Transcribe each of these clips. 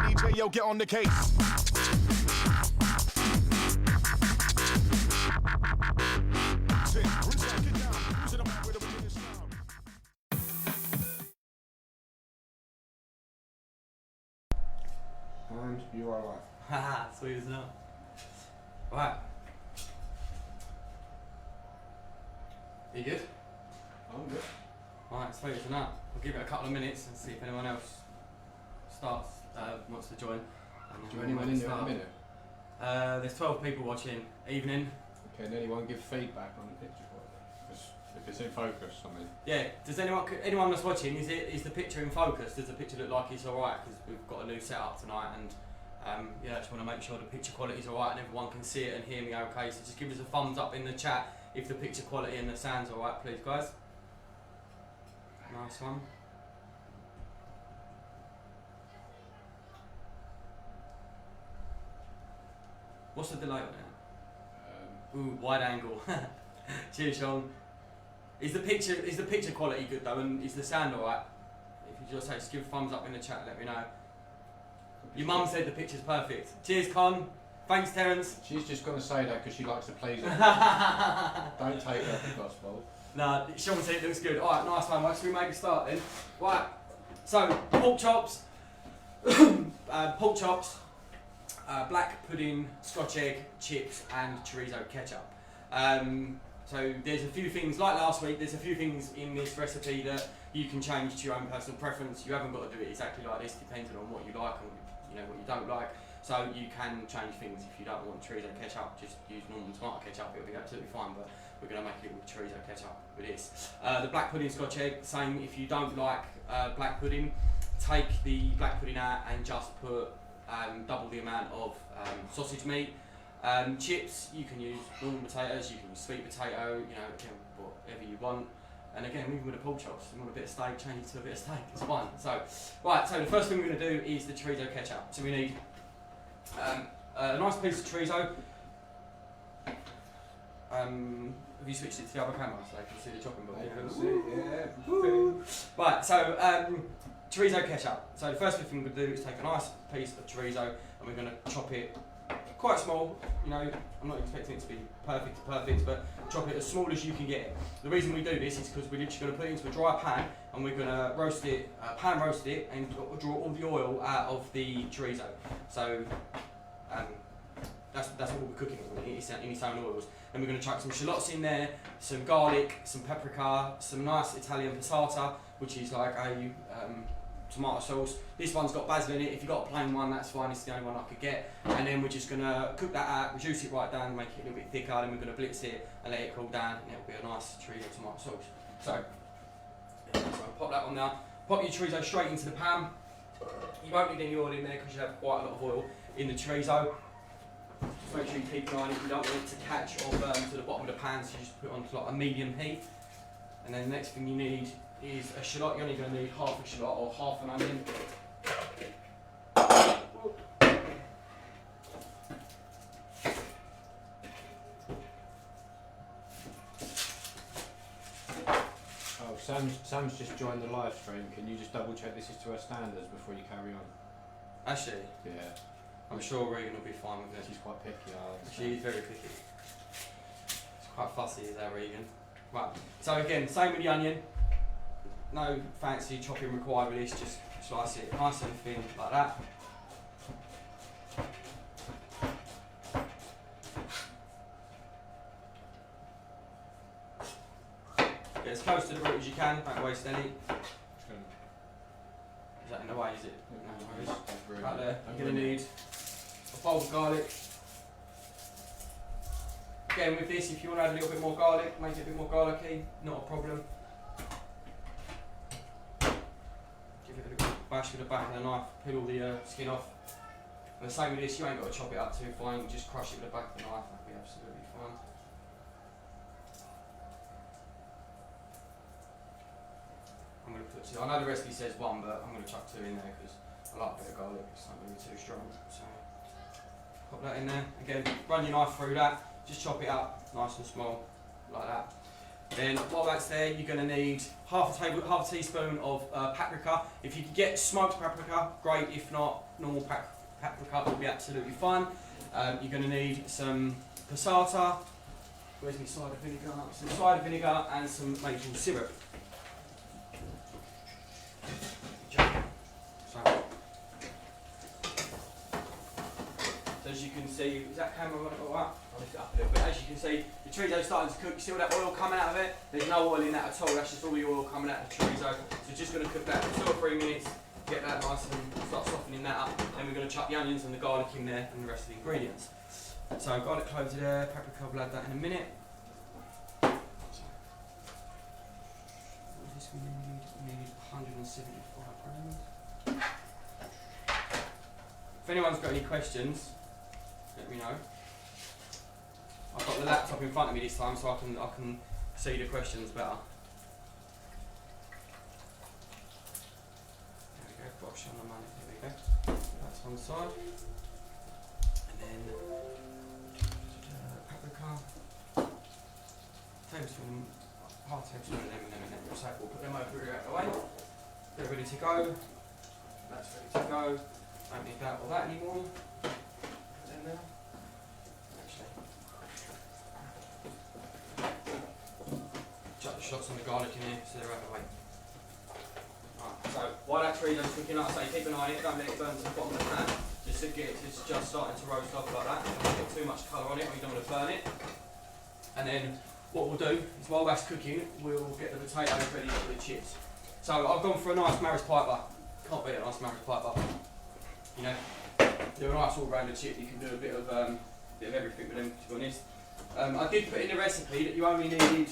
DJ, yo, get on the case. And you are right. Haha, sweet as not. Right. You good? I'm good. Right, sweet as not. We'll give it a couple of minutes and see if anyone else wants to join. Do anyone in there in a minute? There's 12 people watching. Evening. Can anyone give feedback on the picture quality? If it's in focus, I mean. Yeah. Does anyone that's watching, is the picture in focus? Does the picture look like it's alright? Because we've got a new setup tonight, and yeah, I just want to make sure the picture quality is alright and everyone can see it and hear me okay. So just give us a thumbs up in the chat if the picture quality and the sound's alright, please, guys. Nice one. What's the delay on it? Ooh, wide angle. Cheers, Sean. Is the picture quality good though, and is the sound alright? If you just give a thumbs up in the chat, let me know. Your mum said the picture's perfect. Cheers, Con. Thanks, Terence. She's just going to say that because she likes to please us. Don't take her for gospel. No, Sean said it looks good. Alright, nice one. Right, should we make a start then? Right, so pork chops, black pudding, Scotch egg, chips, and chorizo ketchup. So there's a few things, like last week, there's a few things in this recipe that you can change to your own personal preference. You haven't got to do it exactly like this, depending on what you like and what you don't like. So you can change things. If you don't want chorizo ketchup, just use normal tomato ketchup, it'll be absolutely fine, but we're going to make it with chorizo ketchup with this. The black pudding Scotch egg, same. If you don't like black pudding, take the black pudding out and just put double the amount of sausage meat. Chips, you can use normal potatoes, you can use sweet potato, whatever you want. And again, even with the pork chops, you want a bit of steak, change it to a bit of steak, it's fine. So, right, so the first thing we're going to do is the chorizo ketchup. So we need a nice piece of chorizo. Have you switched it to the other camera so they can see the chopping board? Yeah. Right, so chorizo ketchup. So the first thing we're going to do is take a nice piece of chorizo and we're going to chop it quite small. I'm not expecting it to be perfect, but chop it as small as you can get it. The reason we do this is because we're literally going to put it into a dry pan and we're going to roast it, pan roast it, and draw all the oil out of the chorizo. So that's what we're cooking in its own oils. And we're going to chuck some shallots in there, some garlic, some paprika, some nice Italian passata, which is like a tomato sauce. This one's got basil in it. If you've got a plain one, that's fine. It's the only one I could get. And then we're just going to cook that out, reduce it right down, make it a little bit thicker. Then we're going to blitz it and let it cool down, and it'll be a nice chorizo tomato sauce. So pop that on there. Pop your chorizo straight into the pan. You won't need any oil in there because you have quite a lot of oil in the chorizo. Just make sure you keep an eye on it. You don't want it to catch or burn to the bottom of the pan, so you just put it on to like a medium heat. And then the next thing you need is a shallot. You're only going to need half a shallot or half an onion. Oh, Sam's just joined the live stream. Can you just double check this is to her standards before you carry on? Actually, yeah. I'm sure Regan will be fine with it. She's quite picky, She's very picky. She's quite fussy, is that Regan? Right, so again, same with the onion. No fancy chopping required with this, just slice it nice and thin like that. Get as close to the root as you can, don't waste any. Is that in the way, is it? No worries. Right there, you're going to need a bowl of garlic. Again with this, if you want to add a little bit more garlic, make it a bit more garlicky, not a problem. Give it a little bash with the back of the knife, peel all the skin off. And the same with this, you ain't got to chop it up too fine, you just crush it with the back of the knife, that'll be absolutely fine. I'm going to put two. I know the recipe says one, but I'm going to chuck two in there because I like a bit of garlic. It's not really too strong. So pop that in there. Again, run your knife through that. Just chop it up nice and small, like that. Then while that's there, you're going to need half a teaspoon of paprika. If you can get smoked paprika, great. If not, normal paprika will be absolutely fine. You're going to need some passata. Where's my cider vinegar? Some cider vinegar and some maple syrup. So as you can see, is that camera on it all right? I'll lift it up a little bit. As you can see, the chorizo's starting to cook. You see all that oil coming out of it? There's no oil in that at all. That's just all the oil coming out of the chorizo. So just going to cook that for 2 or 3 minutes, get that nice and start softening that up. Then we're going to chuck the onions and the garlic in there and the rest of the ingredients. So garlic cloves are there, paprika, we'll add that in a minute. This we need 175 grams. If anyone's got any questions, let me know. I've got the laptop in front of me this time, so I can see the questions better. There we go, box on the money. There we go. That's one side, and then paprika, tablespoon, half tablespoon, and then so we'll put them over here out of the way. They're ready to go. That's ready to go. Don't need that or that anymore. Put them there. Chuck the shots on the garlic in here so they're out of the way. Right, so while that chorizo's cooking, like I say, keep an eye on it, don't let it burn to the bottom of the pan. Just to get it's just starting to roast off like that. Don't get too much colour on it or you don't want to burn it. And then what we'll do is while that's cooking, we'll get the potatoes ready for the chips. So I've gone for a nice Maris Piper. Can't beat a nice Maris Piper. You know, do a nice all-rounded chip. You can do a bit of everything with them, to be honest. I did put in the recipe that you only needed.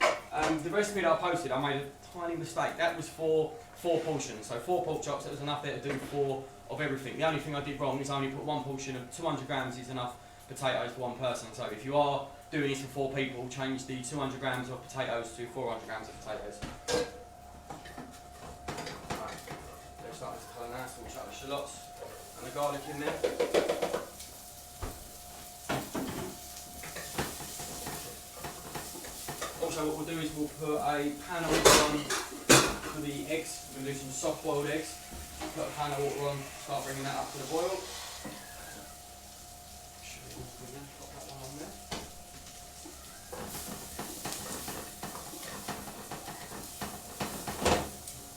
The recipe that I posted, I made a tiny mistake. That was for 4 portions, so 4 pork chops. That was enough there to do 4 of everything. The only thing I did wrong is I only put 1 portion of 200 grams is enough potatoes for 1 person. So if you are doing this for 4 people, change the 200 grams of potatoes to 400 grams of potatoes. Right, they're starting to colour now, so we'll chuck the shallots and the garlic in there. Also what we'll do is we'll put a pan of water on for the eggs. We're going to do some soft boiled eggs. Put a pan of water on, start bringing that up to the boil. Pop that one on there.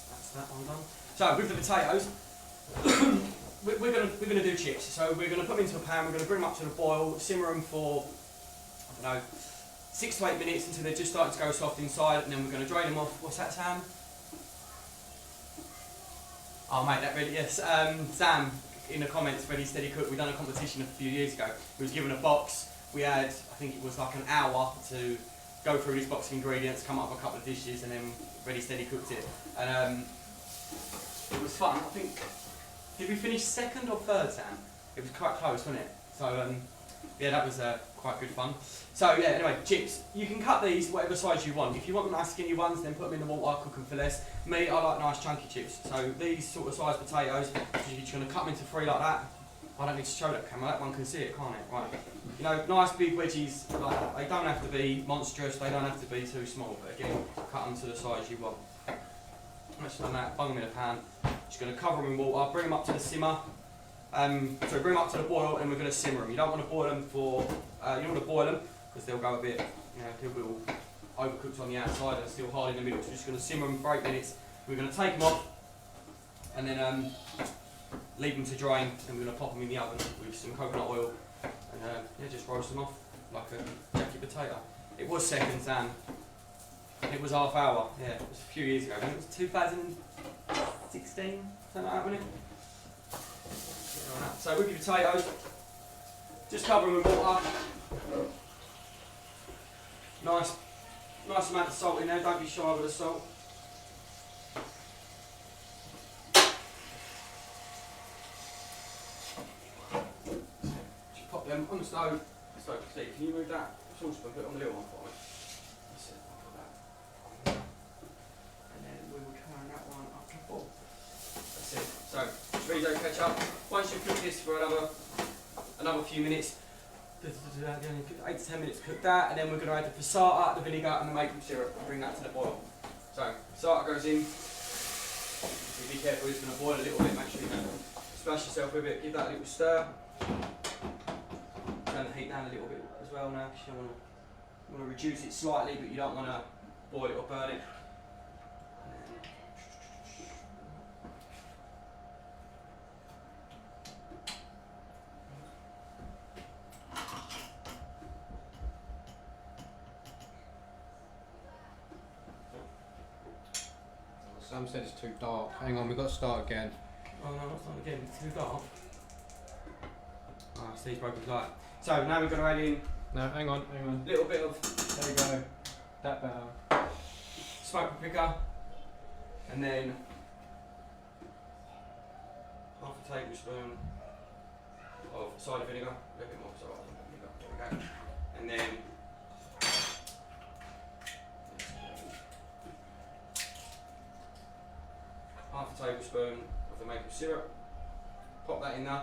That's that one done. So with the potatoes, we're going to do chips. So we're going to put them into a pan. We're going to bring them up to the boil, simmer them for, I don't know, 6 to 8 minutes until they're just starting to go soft inside, and then we're going to drain them off. What's that, Sam? Oh mate, that really, yes. Sam, in the comments, Ready Steady Cook, we done a competition a few years ago. We was given a box. We had, I think it was like an hour to go through this box of ingredients, come up with a couple of dishes, and then Ready Steady cooked it. And it was fun. I think, did we finish 2nd or 3rd, Sam? It was quite close, wasn't it? So yeah, that was quite good fun. So yeah, anyway, chips. You can cut these whatever size you want. If you want nice skinny ones, then put them in the water, cook them for less. Me, I like nice chunky chips. So these sort of size potatoes, you're just going to cut them into 3 like that. I don't need to show that camera, that one can see it, can't it? Right. You know, nice big wedgies like that. They don't have to be monstrous, they don't have to be too small, but again, cut them to the size you want. Once you've done that, bung them in a pan. Just going to cover them in water, bring them up to the simmer. So bring them up to the boil and we're going to simmer them. You don't want to boil them for, you don't want to boil them because they'll go a bit, you know, they'll be all overcooked on the outside and still hard in the middle. So we're just going to simmer them for 8 minutes. We're going to take them off and then leave them to drain, and we're going to pop them in the oven with some coconut oil and yeah, just roast them off like a jacket potato. It was 2nd, Sam. It was half hour. Yeah, it was a few years ago. I think it was 2016, something like that, wasn't it? So with your potatoes, just cover them with water. Nice amount of salt in there. Don't be shy with the salt. Just pop them on the stove. Steve, can you move that saucepan? Put it on the little one for me. That's it. I'll put that on there. And then we will turn that one up to full. That's it. So chorizo ketchup. Once you've cooked this for another few minutes, 8 to 10 minutes to cook that, and then we're going to add the passata, the vinegar and the maple syrup and bring that to the boil. So, passata goes in. So be careful, it's going to boil a little bit, make sure you don't splash yourself with it, give that a little stir. Turn the heat down a little bit as well now, because you want to reduce it slightly, but you don't want to boil it or burn it. Sam said it's too dark. Hang on, we've got to start again. Oh no, it's not again, it's too dark. Ah, Steve's broken his light. So now we're going to add in No, hang on. a little bit of, There you go. That better. smoked paprika, and then half a tablespoon of cider vinegar, a little bit more cider vinegar, there we go. And then half a tablespoon of the maple syrup, pop that in there.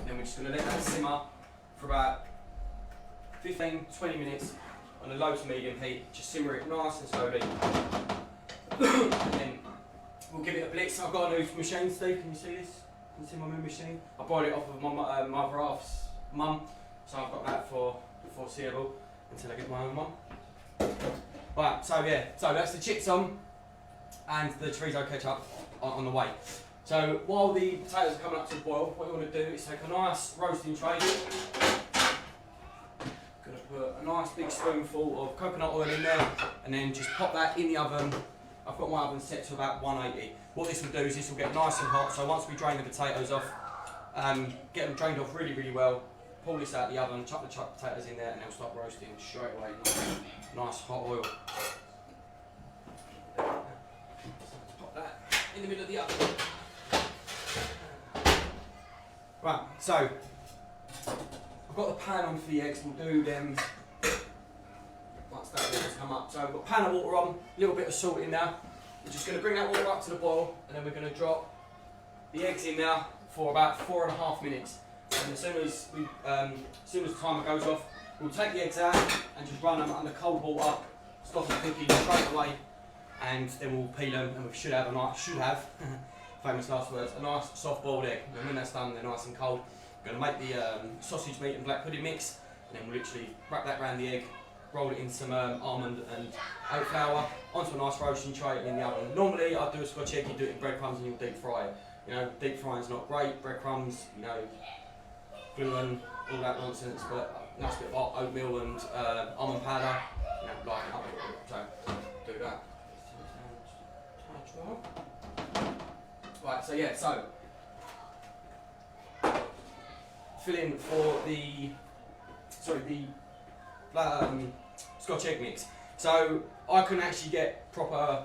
Then we're just going to let that simmer for about 15-20 minutes on a low to medium heat. Just simmer it nice and slowly. And then we'll give it a blitz. I've got a new machine, Steve, can you see this? Can you see my new machine? I borrowed it off of my mother half's mum, so I've got that for foreseeable until I get my own one. Right, so yeah, so that's the chips on and the chorizo ketchup on the way. So while the potatoes are coming up to the boil, what you want to do is take a nice roasting tray. Going to put a nice big spoonful of coconut oil in there, and then just pop that in the oven. I've got my oven set to about 180. What this will do is this will get nice and hot. So once we drain the potatoes off, get them drained off really, really well. Pull this out of the oven, chuck the potatoes in there, and they'll start roasting straight away. Nice hot oil. So pop that in the middle of the oven. Right, so I've got the pan on for the eggs. We'll do them once that water's come up. So I've got a pan of water on, a little bit of salt in there. We're just going to bring that water up to the boil, and then we're going to drop the eggs in there for about 4.5 minutes. And as soon as the timer goes off, we'll take the eggs out and just run them under cold water, stop them cooking straight away, and then we'll peel them, and we should have famous last words, a nice soft boiled egg. And when that's done, they're nice and cold. We're going to make the sausage meat and black pudding mix, and then we'll literally wrap that around the egg, roll it in some almond and oat flour, onto a nice roasting tray in the oven. Normally I'd do a Scotch egg, you do it in breadcrumbs and you'll deep fry it. You know, deep frying's not great, breadcrumbs, you know, gluten, all that nonsense, but a nice bit of oatmeal and almond powder, you know, lighten it up a little bit. So, do that. Right, so yeah, so fill in for the Scotch egg mix. So I couldn't actually get I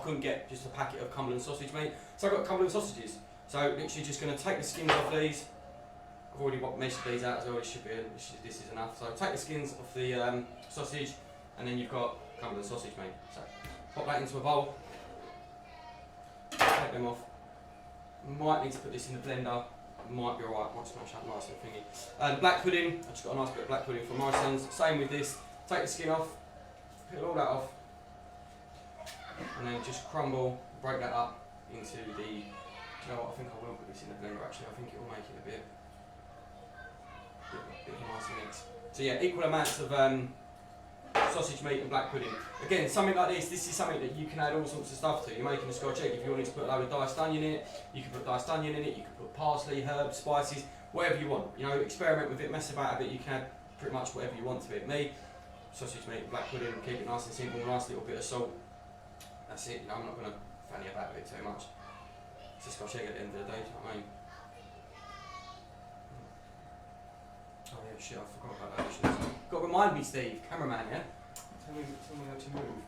couldn't get just a packet of Cumberland sausage meat. So I got Cumberland sausages. So literally just going to take the skins off these. I've already measured these out as well. This is enough. So take the skins off the sausage, and then you've got Cumberland sausage meat. So pop that into a bowl. Take them off. Might need to put this in the blender. Might be alright. Might smash up nice and thingy. Black pudding. I just got a nice bit of black pudding from my sons. Same with this. Take the skin off. Peel all that off, and then just crumble. Break that up into the. You know what? I think I will put this in the blender. Actually, I think it will make it a bit of a nicer mix. So yeah, equal amounts of sausage meat and black pudding. Again, something like this is something that you can add all sorts of stuff to. You're making a Scotch egg. If you wanted to put a load of diced onion in it, you can put diced onion in it. You can put parsley, herbs, spices, whatever you want. You know, experiment with it, mess about a bit. You can add pretty much whatever you want to it. Me, sausage meat, black pudding, keep it nice and simple, nice little bit of salt. That's it. You know, I'm not going to fanny about with it too much. It's a Scotch egg at the end of the day, do you know what I mean? Oh yeah, shit, I forgot about that. Got to remind me, Steve, cameraman, yeah? Tell me how to move.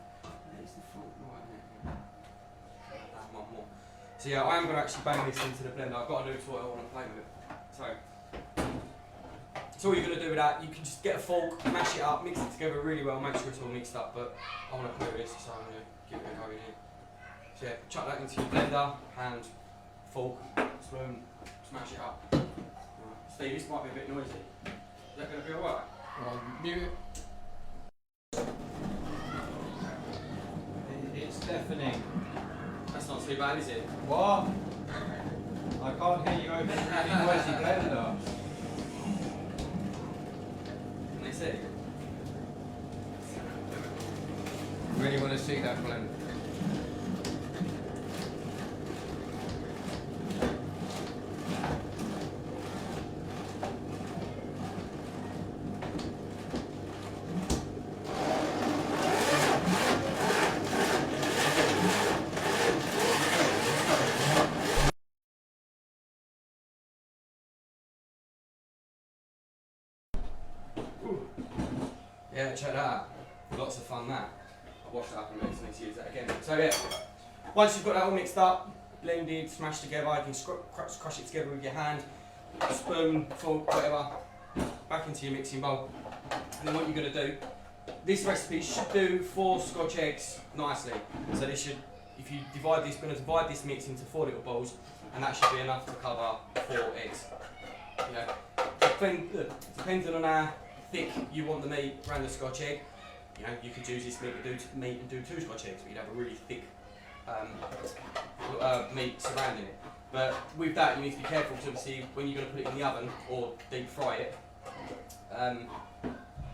There's the front right there. One more. So yeah, I am going to actually bang this into the blender. I've got a new toy I want to play with it. So all you're going to do with that, you can just get a fork, mash it up, mix it together really well, make sure it's all mixed up, but I want to play with this, so I'm going to give it a go in here. So yeah, chuck that into your blender, hand, fork, spoon, smash it up. Steve, this might be a bit noisy. that going to be alright? Well, mute it. It's deafening. That's not too bad, is it? What? I can't hear you over the really noisy blender. Can they see? Really want to see that blend. Yeah, check that out. Lots of fun that. I'll wash that up and make to use that again. So yeah, once you've got that all mixed up, blended, smashed together, you can crush it together with your hand, spoon, fork, whatever, back into your mixing bowl. And then what you're going to do, this recipe should do 4 Scotch eggs nicely. So this should, if you divide this, going to divide this mix into 4 little balls, and that should be enough to cover 4 eggs. You know, depending on how thick you want the meat around the Scotch egg, you know, you could use this meat and do 2 Scotch eggs, but you'd have a really thick meat surrounding it. But with that, you need to be careful, because obviously when you're going to put it in the oven or deep fry it,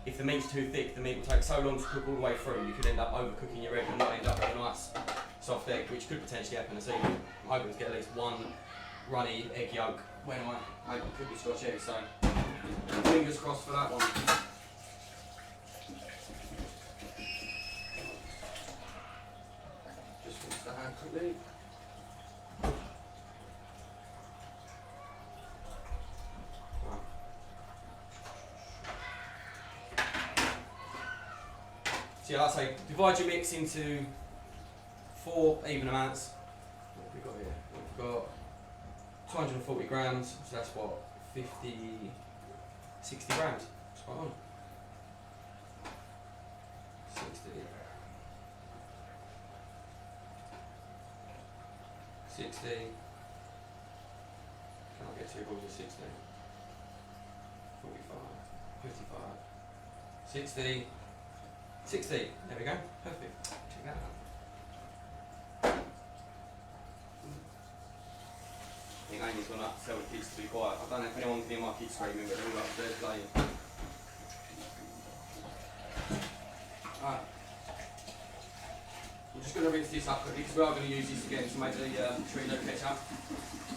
if the meat's too thick, the meat will take so long to cook all the way through, you could end up overcooking your egg and not end up with a nice soft egg, which could potentially happen this evening. I'm hoping to get at least 1 runny egg yolk when I cook the Scotch egg, so fingers crossed for that one. Just rinse the hand quickly. So yeah, like I say, divide your mix into 4 even amounts. What have we got here? We've got 240 grams, so that's what, 60 grams. Spot on. 60. 60. Can't get 2 balls of 60. 45. 55. 60. 60. There we go. Perfect. Check that out. I think Amy's gone up to tell the kids to be quiet. I don't know if anyone can hear my kids screaming, but they're all upstairs playing. Alright. I'm just going to rinse this up quickly, because we are going to use this again to make the Chorizo ketchup.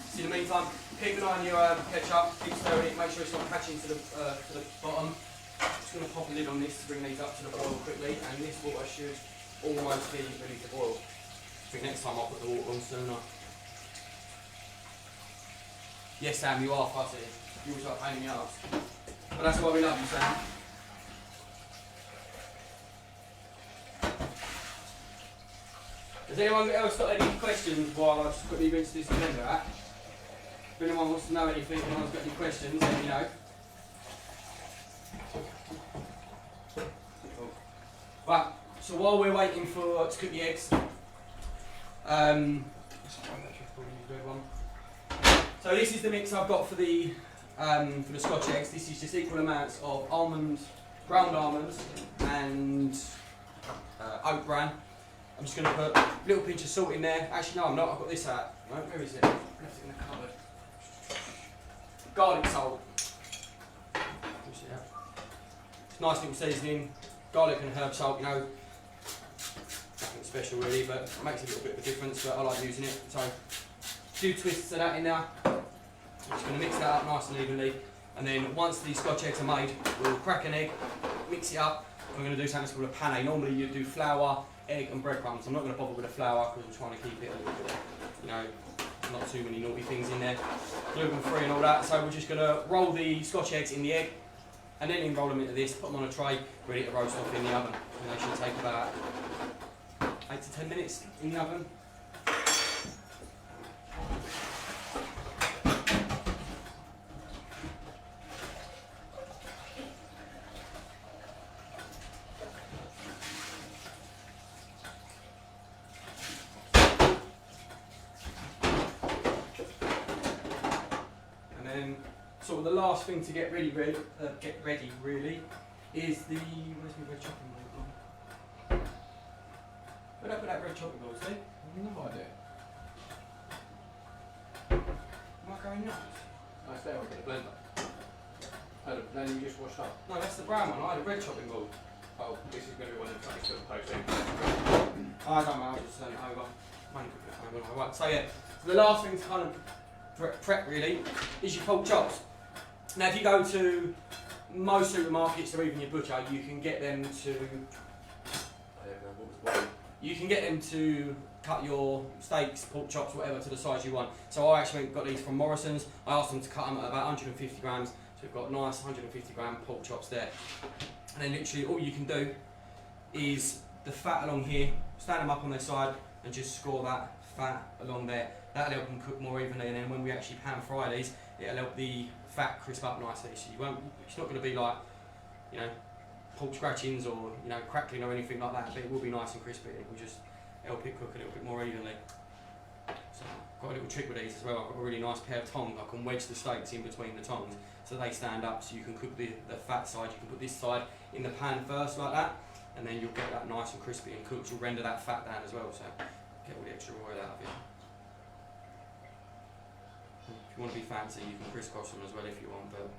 So in the meantime, keep an eye on your ketchup, keep stirring it, make sure it's not catching to the bottom. Just going to pop a lid on this to bring these up to the boil quickly, and this water should almost be ready to boil. I think next time I'll put the water on sooner. Yes, Sam, you are fussy. You always like pain in the arse. But that's why we love you, Sam. Has anyone else got any questions while I just quickly rinse this blender out? If anyone wants to know anything, if anyone's got any questions, let me know. Right, so while we're waiting to cook the eggs, so this is the mix I've got for the Scotch eggs. This is just equal amounts of ground almonds and oat bran. I'm just going to put a little pinch of salt in there. Actually no, I'm not, I've got this out. No, where is it? I left it in the cupboard. Garlic salt. See that? It's nice little seasoning. Garlic and herb salt, you know, nothing special really, but it makes a little bit of a difference, but I like using it. So, a few twists of that in there. I'm just going to mix that up nice and evenly, and then once the Scotch eggs are made, we'll crack an egg, mix it up, and we're going to do something called a panne. Normally you do flour, egg and breadcrumbs. I'm not going to bother with the flour because I'm trying to keep it a little bit, you know, not too many naughty things in there, gluten free and all that. So we're just going to roll the Scotch eggs in the egg, and then roll them into this, put them on a tray, ready to roast off in the oven. And they should take about 8 to 10 minutes in the oven. the last thing to get ready really, is the, where's my red chopping board gone? Where'd I put that red chopping board, Steve? No idea. Am I going nuts? Nice there, I've got a blender. Oh, the blender you just washed up. No, that's the brown one. I had a red chopping board. Oh, this is going to be one of the things to post in. I don't know, I'll just turn it over. Right, so yeah, so the last thing to kind of prep really is your pork chops. Now if you go to most supermarkets or even your butcher, you can get them to cut your steaks, pork chops, whatever to the size you want. So I actually got these from Morrison's. I asked them to cut them at about 150 grams. So we've got nice 150 gram pork chops there. And then literally all you can do is the fat along here, stand them up on their side and just score that fat along there. That'll help them cook more evenly, and then when we actually pan fry these, it'll help the fat crisp up nicely. So you won't, it's not going to be like, you know, pork scratchings or, you know, crackling or anything like that, but it will be nice and crispy. It will just help it cook a little bit more evenly. So I've got a little trick with these as well. I've got a really nice pair of tongs. I can wedge the steaks in between the tongs so they stand up, so you can cook the fat side. You can put this side in the pan first like that, and then you'll get that nice and crispy and cooked. You'll render that fat down as well, so get all the extra oil out of it. If you want to be fancy, you can crisscross them as well if you want, but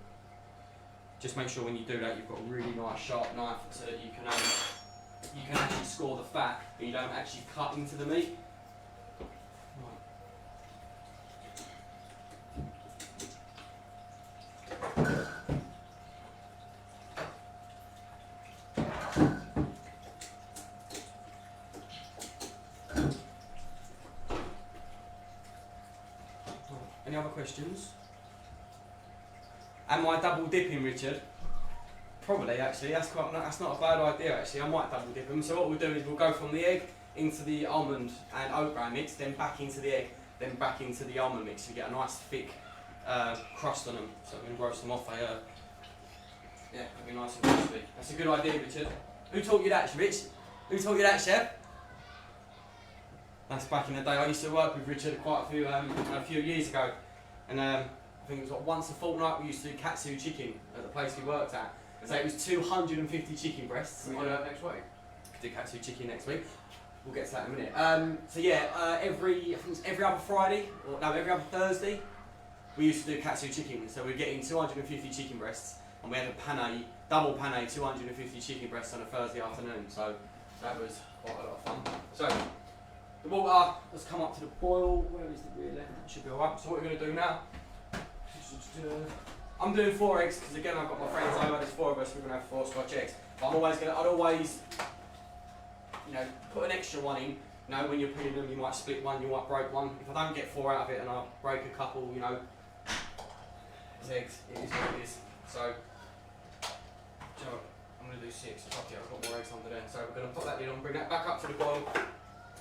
just make sure when you do that you've got a really nice sharp knife so that you can actually score the fat, but you don't actually cut into the meat. Any other questions? Am I double dipping, Richard? Probably, actually. That's not a bad idea, actually. I might double dip them. So what we'll do is we'll go from the egg into the almond and oat bran mix, then back into the egg, then back into the almond mix. So you get a nice thick crust on them. So I'm going to roast them off. Yeah, it'll be nice and crispy. That's a good idea, Richard. Who taught you that, Rich? Who taught you that, Chef? That's back in the day. I used to work with Richard quite a few years ago, and I think it was like once a fortnight we used to do katsu chicken at the place we worked at. So it was 250 chicken breasts. Can we do that next week? Do katsu chicken next week. We'll get to that in a minute. So yeah, I think it's every other Friday, or no, every other Thursday, we used to do katsu chicken. So we're getting 250 chicken breasts, and we had a pane, double pane, 250 chicken breasts on a Thursday afternoon. So that was quite a lot of fun. So the water has come up to the boil. Where is the rear left? It should be alright. So what we're going to do now, I'm doing 4 eggs because again I've got my friends over. There's 4 of us. We're going to have 4 Scotch eggs. But I'd always, you know, put an extra one in. You know, when you're putting them, you might split one, you might break one. If I don't get 4 out of it and I break a couple, you know, it's eggs. It is what it is. So I'm going to do 6. Fuck it, I've got more eggs under there. So we're going to put that lid on, bring that back up to the boil.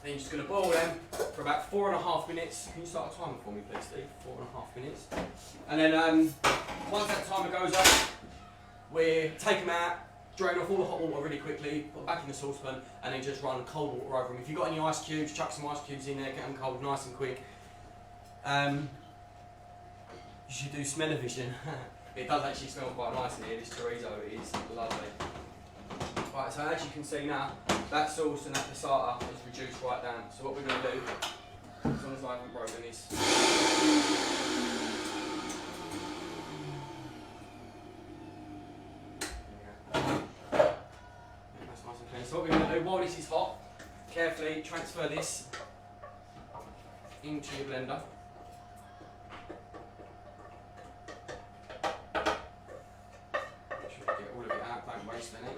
Then you're just going to boil them for about 4.5 minutes. Can you start a timer for me, please, Steve? 4.5 minutes. And then once that timer goes up, we take them out, drain off all the hot water really quickly, put them back in the saucepan, and then just run cold water over them. If you've got any ice cubes, chuck some ice cubes in there, get them cold nice and quick. You should do smell-o-vision. It does actually smell quite nice in here, this chorizo. It is lovely. Right, so as you can see now, that sauce and that passata is reduced right down. So what we're going to do, as long as I haven't broken this, that's nice and clean. So what we're going to do, while this is hot, carefully transfer this into your blender. Make sure you get all of it out, don't waste any.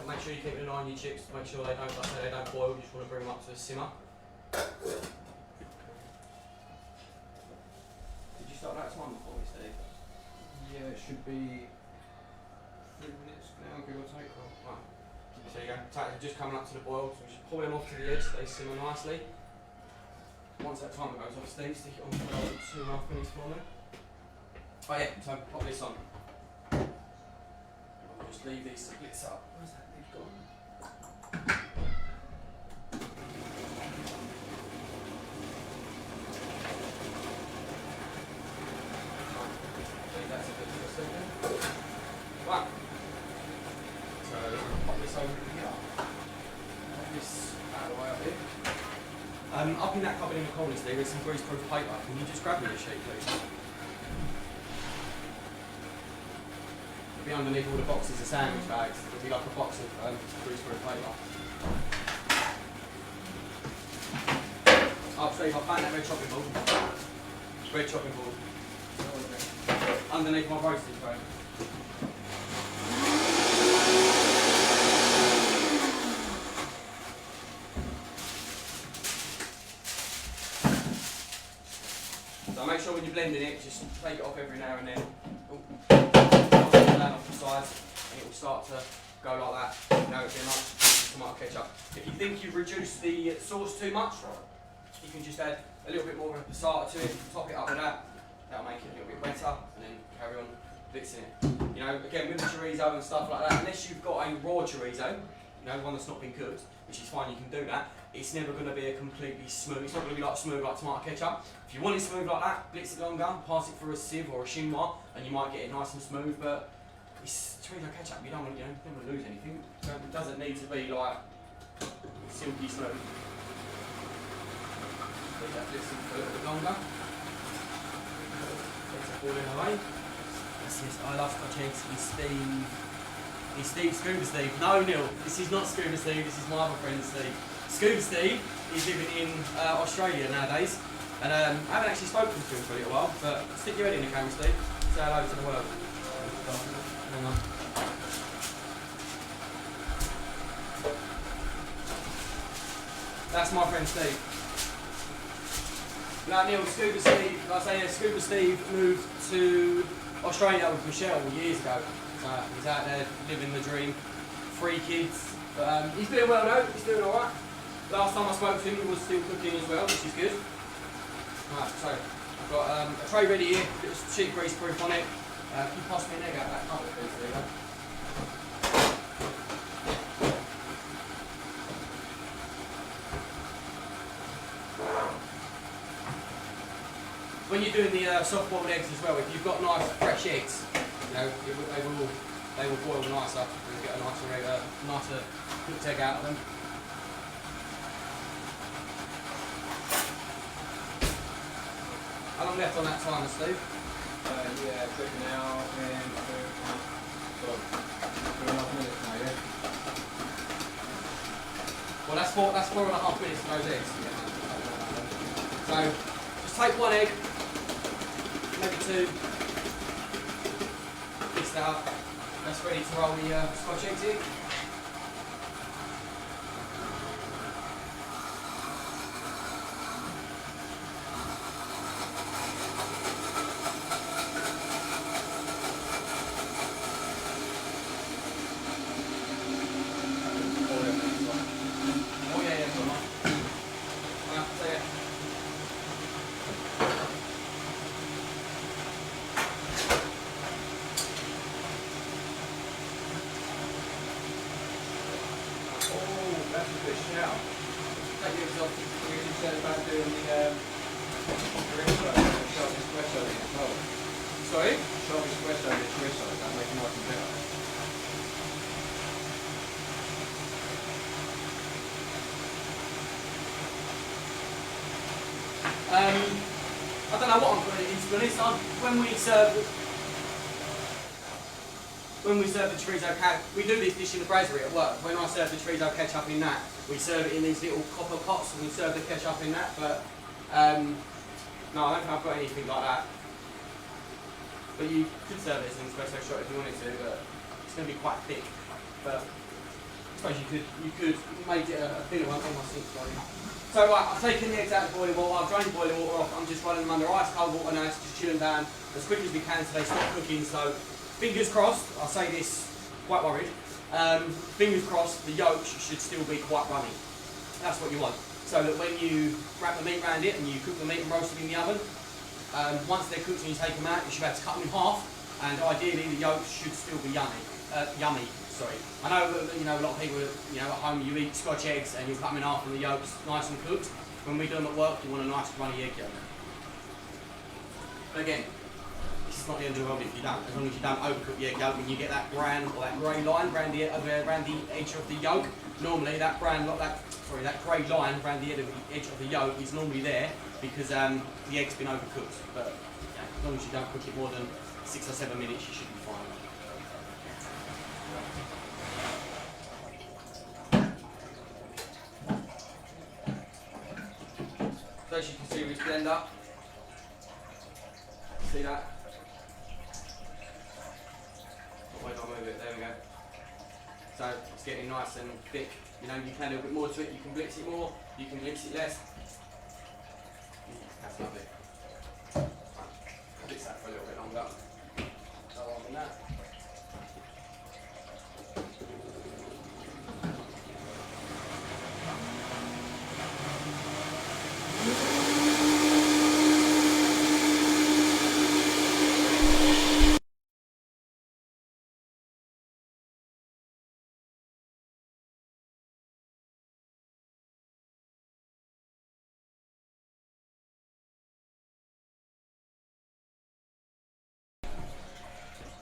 Make sure you keep an eye on your chips to make sure they don't, like I say, they don't boil. You just want to bring them up to a simmer. Did you start that timer for me, Steve? Yeah, it should be 3 minutes now, give or take. Right. So you go. They're just coming up to the boil, so we should pull them off to the edge so they simmer nicely. Once that timer goes off, Steve, stick it on for 2.5 minutes for me. Oh yeah, so pop this on. I'll just leave these splits up. Where's that lid gone? Up in that cupboard in the corner, Steve, there's some greaseproof paper. Can you just grab me a sheet, please? It'll be underneath all the boxes of sandwich bags. It'll be like a box of greaseproof paper. Oh, Steve, I found that red chopping board. Red chopping board. Underneath my roasting tray. So make sure when you're blending it, just take it off every now and then. Down off the sides, and it will start to go like that. You know, it'll be a nice tomato ketchup. If you think you've reduced the sauce too much, you can just add a little bit more of a passata to it, top it up with that. That'll make it a little bit wetter, and then carry on blitzing it. You know, again with the chorizo and stuff like that, unless you've got a raw chorizo, you know, one that's not been cooked, which is fine, you can do that. It's never going to be a completely smooth. It's not going to be like smooth like tomato ketchup. If you want it smooth like that, blitz it longer, pass it through a sieve or a chinois, and you might get it nice and smooth. But it's chorizo ketchup. You don't want, you know, never lose anything. So it doesn't need to be like silky smooth. Leave that blitzing for a little bit longer. Get it boiling away. That's it. I love Scotch eggs with Steve. It's Steve, Scuba Steve. No, Neil, this is not Scuba Steve, this is my other friend Steve. Scuba Steve is living in Australia nowadays, and I haven't actually spoken to him for a little while, but stick your head in the camera, Steve. Say hello to the world. Hang on. That's my friend Steve. Now, Neil, Scuba Steve, like I say, yeah, Scuba Steve moved to Australia with Michelle years ago. He's out there living the dream, 3 kids. But, he's doing well though, he's doing alright. Last time I spoke to him, he was still cooking as well, which is good. Right, so I've got a tray ready here, a bit of cheap greaseproof on it. Can you pass me an egg out of that cupboard, please? There you go. When you're doing the soft-boiled eggs as well, if you've got nice fresh eggs, you know, they will boil nicer and get a nicer cooked egg out of them. How long left on that timer, Steve? Yeah, quick now, and 2.5 minutes now, yeah? Well, that's 4.5 minutes for those eggs. So, just take 1 egg, maybe 2, mix that up. That's ready to roll the Scotch eggs in. That's a good shout. Take the eggs off. You said about doing the chorizo, sharp espresso as well. Sorry? Sharp espresso and chorizo, that make it nice and better. I don't know what I'm putting it in, to be honest. When we serve the chorizo ketchup, we do this dish in the brasserie at work. When I serve the chorizo ketchup in that, we serve it in these little copper pots and we serve the ketchup in that. But no, I don't think I've got anything like that. But you could serve it as an espresso shot if you wanted to, but it's going to be quite thick. But I suppose you could make it a thinner one. On my sink, sorry. So right, I've taken the eggs out of boiling water, I've drained the boiling water off, I'm just running them under ice cold water now, it's just chilling down as quick as we can so they stop cooking. So fingers crossed, I'll say this quite worried, fingers crossed the yolks should still be quite runny. That's what you want. So that when you wrap the meat around it and you cook the meat and roast it in the oven, once they're cooked and you take them out, you should be able to cut them in half, and ideally the yolks should still be yummy. Sorry. I know that, you know, a lot of people, you know, at home you eat Scotch eggs and you cut them in half and the yolks nice and cooked. When we do them at work, you want a nice runny egg yolk. But again, this is not the end of the world if you don't. As long as you don't overcook the egg yolk and you get that bran or that grey line around the edge of the yolk. Normally that bran, that that grey line around the edge of the yolk is normally there because the egg's been overcooked. But yeah, as long as you don't cook it more than 6 or 7 minutes, you should be fine. So as you can see with this blender, see that? Where do I move it? There we go. So it's getting nice and thick. You know, you can do a bit more to it, you can blitz it more, you can blitz it less. That's lovely. Blitz that for a little bit longer. Go on with that.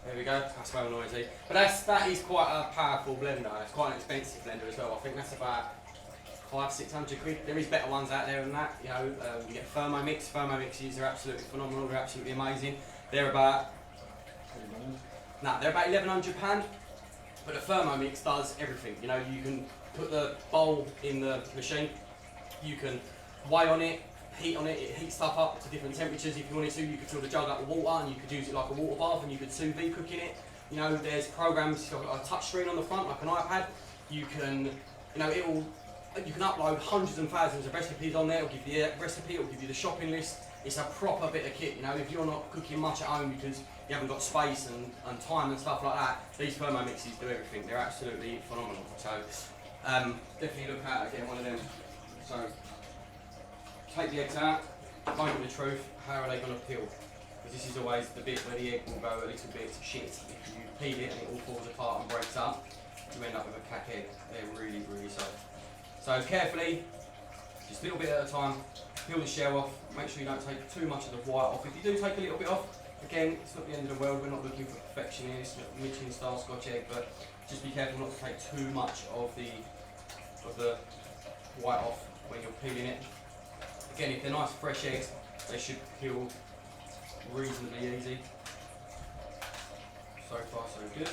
There we go, that's well noisy. But that is quite a powerful blender. It's quite an expensive blender as well. I think that's about 500-600 quid. There is better ones out there than that. You know, you get Thermomix. Thermomixes are absolutely phenomenal. They're absolutely amazing. They're about they're about £1,100. But the Thermomix does everything. You know, you can put the bowl in the machine. You can weigh on it. Heat on it, it heats stuff up to different temperatures. If you wanted to, you could fill the jug up with water and you could use it like a water bath and you could sous vide cook in it. You know, there's programs, it's got a touch screen on the front like an iPad. You can, you know, you can upload hundreds and thousands of recipes on there. It'll give you the recipe, it'll give you the shopping list. It's a proper bit of kit, you know, if you're not cooking much at home because you haven't got space and time and stuff like that, these Thermomixes do everything. They're absolutely phenomenal. So, definitely look at getting one of them. So, take the eggs out, moment of the truth, how are they going to peel? Because this is always the bit where the egg will go a little bit shit. If you peel it and it all falls apart and breaks up, you end up with a cack egg. They're really, really soft. So carefully, just a little bit at a time, peel the shell off, make sure you don't take too much of the white off. If you do take a little bit off, again, it's not the end of the world, we're not looking for perfection here, it's not Michelin style Scotch egg, but just be careful not to take too much of the white off when you're peeling it. Again, if they're nice fresh eggs, they should peel reasonably easy. So far, so good.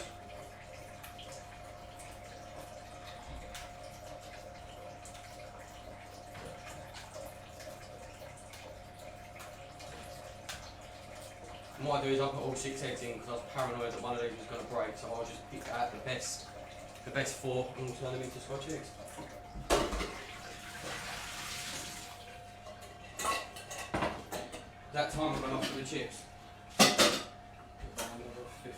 And what I do is I put all 6 eggs in because I was paranoid that one of these was going to break, so I'll just pick out the best 4 and we'll turn them into Scotch eggs. That time I'm going off for the chips. 15,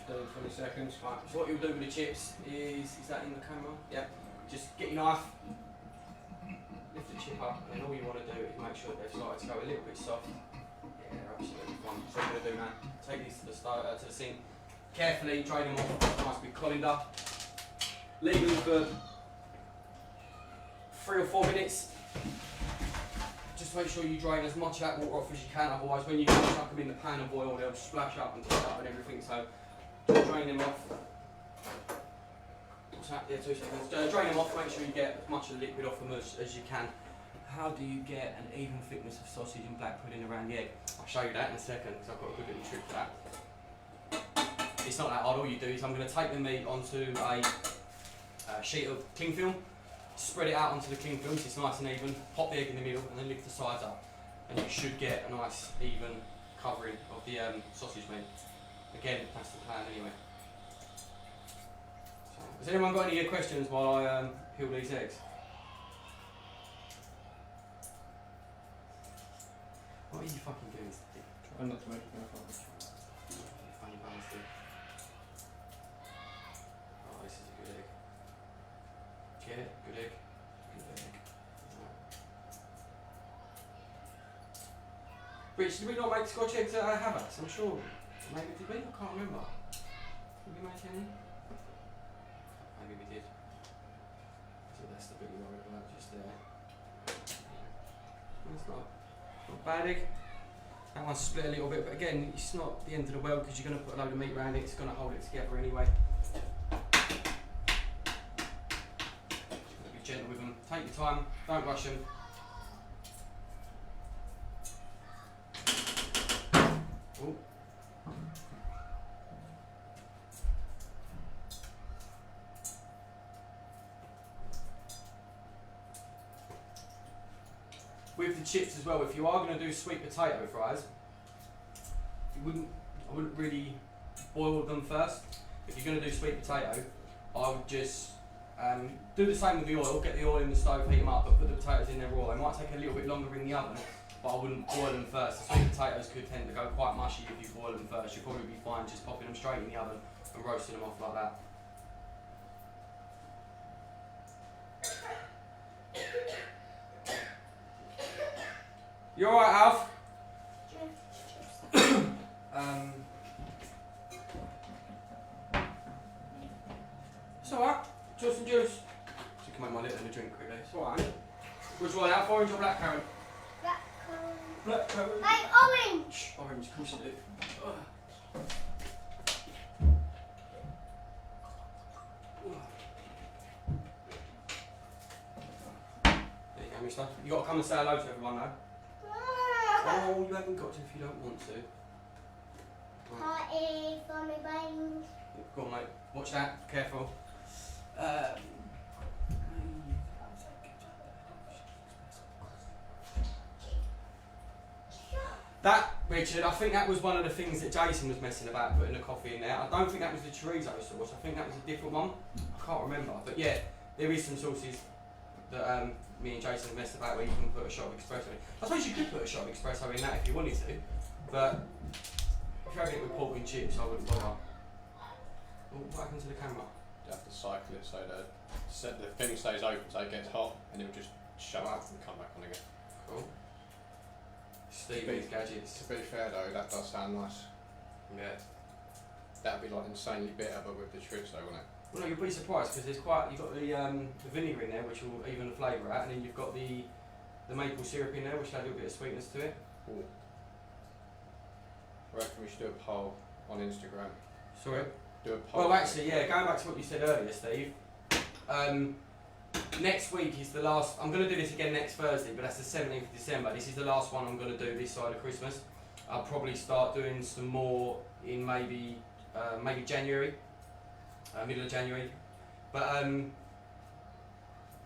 20 seconds. Right, so what you'll do with the chips is that in the camera? Yeah. Just get your knife, lift the chip up, and then all you want to do is make sure that they've started to go a little bit soft. Yeah, they're absolutely fine. So what you're going to do now, take these to the sink, carefully drain them off, nice big colander, leave them for 3 or 4 minutes. Just make sure you drain as much of that water off as you can, otherwise when you chuck them in the pan of oil they'll splash up and stick up and everything, so just drain them off. Yeah, 2 seconds. Drain them off, make sure you get as much of the liquid off them as you can. How do you get an even thickness of sausage and black pudding around the egg? I'll show you that in a second because I've got a good little trick for that. It's not that hard, all you do is I'm going to take the meat onto a sheet of cling film, spread it out onto the cling film so it's nice and even, pop the egg in the middle and then lift the sides up and you should get a nice even covering of the sausage meat. Again, that's the plan anyway. So, has anyone got any questions while I peel these eggs? What are you fucking doing? Try not to make it go Funny bastard. Oh, this is a good egg. Get it? Good egg. Good egg. Rich, did we not make Scotch eggs at Havertz? I'm sure. Maybe did we? I can't remember. Did we make any? Maybe we did. So that's the bit we worried about just there. It's not bad egg. That one's split a little bit, but again, it's not the end of the world because you're going to put a load of meat around it, it's going to hold it together anyway. Be gentle with them. Take your time, don't rush them. Ooh. With the chips as well, if you are going to do sweet potato fries, I wouldn't really boil them first. If you're going to do sweet potato, I would just do the same with the oil, get the oil in the stove, heat them up, but put the potatoes in there raw. They might take a little bit longer in the oven, but I wouldn't boil them first. The sweet potatoes could tend to go quite mushy if you boil them first. You'll probably be fine just popping them straight in the oven and roasting them off like that. You alright, Alf? It's alright. Juice and juice. So you can make my little drink quickly. It's alright. Which one, Alf? Orange or black currant? Black currant. Black currant. Hey, orange! Orange, of course you do. There you go, mister. You got to come and say hello to everyone though. Oh, you haven't got to if you don't want to. Party for my brains. Go on, mate. Watch that. Careful. That, Richard, I think that was one of the things that Jason was messing about putting the coffee in there. I don't think that was the chorizo sauce. I think that was a different one. I can't remember. But yeah, there is some sauces that me and Jason have messed about where you can put a shot of espresso in. I suppose you could put a shot of espresso in that if you wanted to, but if you're having it with pork and chips, I wouldn't bother. Oh, what happened to the camera? You have to cycle it so the thing stays open so it gets hot and it'll just shut up and come back on again. Cool. Stevie's gadgets. To be fair though, that does sound nice. Yeah. That'd be like insanely bitter, but with the chorizo, wouldn't it? Well, no, you'll be surprised because there's quite. You've got the vinegar in there, which will even the flavour out, and then you've got the maple syrup in there, which will add a little bit of sweetness to it. Ooh. I reckon we should do a poll on Instagram. Sorry. Do a poll. Well, actually, yeah. Going back to what you said earlier, Steve. Next week is the last. I'm going to do this again next Thursday, but that's the 17th of December. This is the last one I'm going to do this side of Christmas. I'll probably start doing some more in maybe January, middle of January. But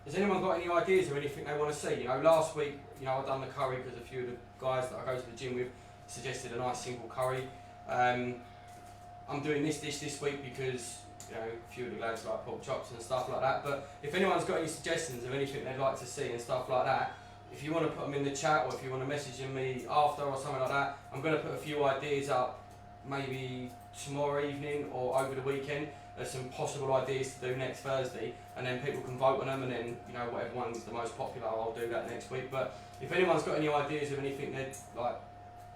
has anyone got any ideas or anything they want to see? You know, last week, you know, I've done the curry because a few of the guys that I go to the gym with suggested a nice simple curry. I'm doing this dish this week because, you know, a few of the lads like pork chops and stuff like that. But if anyone's got any suggestions of anything they'd like to see and stuff like that, if you want to put them in the chat or if you want to message me after or something like that, I'm going to put a few ideas up maybe tomorrow evening or over the weekend. There's some possible ideas to do next Thursday, and then people can vote on them, and then, you know, whatever one's the most popular, I'll do that next week. But if anyone's got any ideas of anything they'd like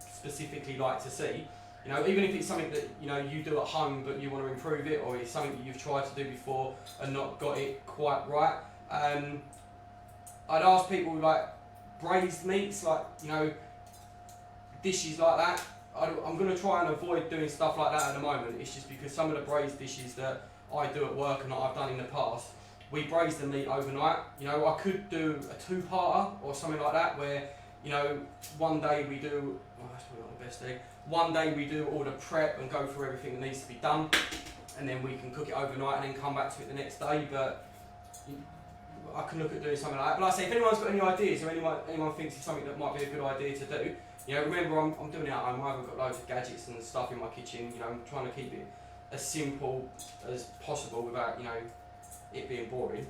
specifically like to see, you know, even if it's something that, you know, you do at home but you want to improve it, or it's something that you've tried to do before and not got it quite right, I'd ask people like braised meats, like, you know, dishes like that. I'm going to try and avoid doing stuff like that at the moment. It's just because some of the braised dishes that I do at work and that I've done in the past, we braise the meat overnight. You know, I could do a two-parter or something like that where, you know, one day we do, well, that's probably not the best thing, one day we do all the prep and go through everything that needs to be done, and then we can cook it overnight and then come back to it the next day. But I can look at doing something like that. But like I say, if anyone's got any ideas or anyone thinks it's something that might be a good idea to do, you know, remember I'm doing it at home. I haven't got loads of gadgets and stuff in my kitchen. You know, I'm trying to keep it as simple as possible without, you know, it being boring.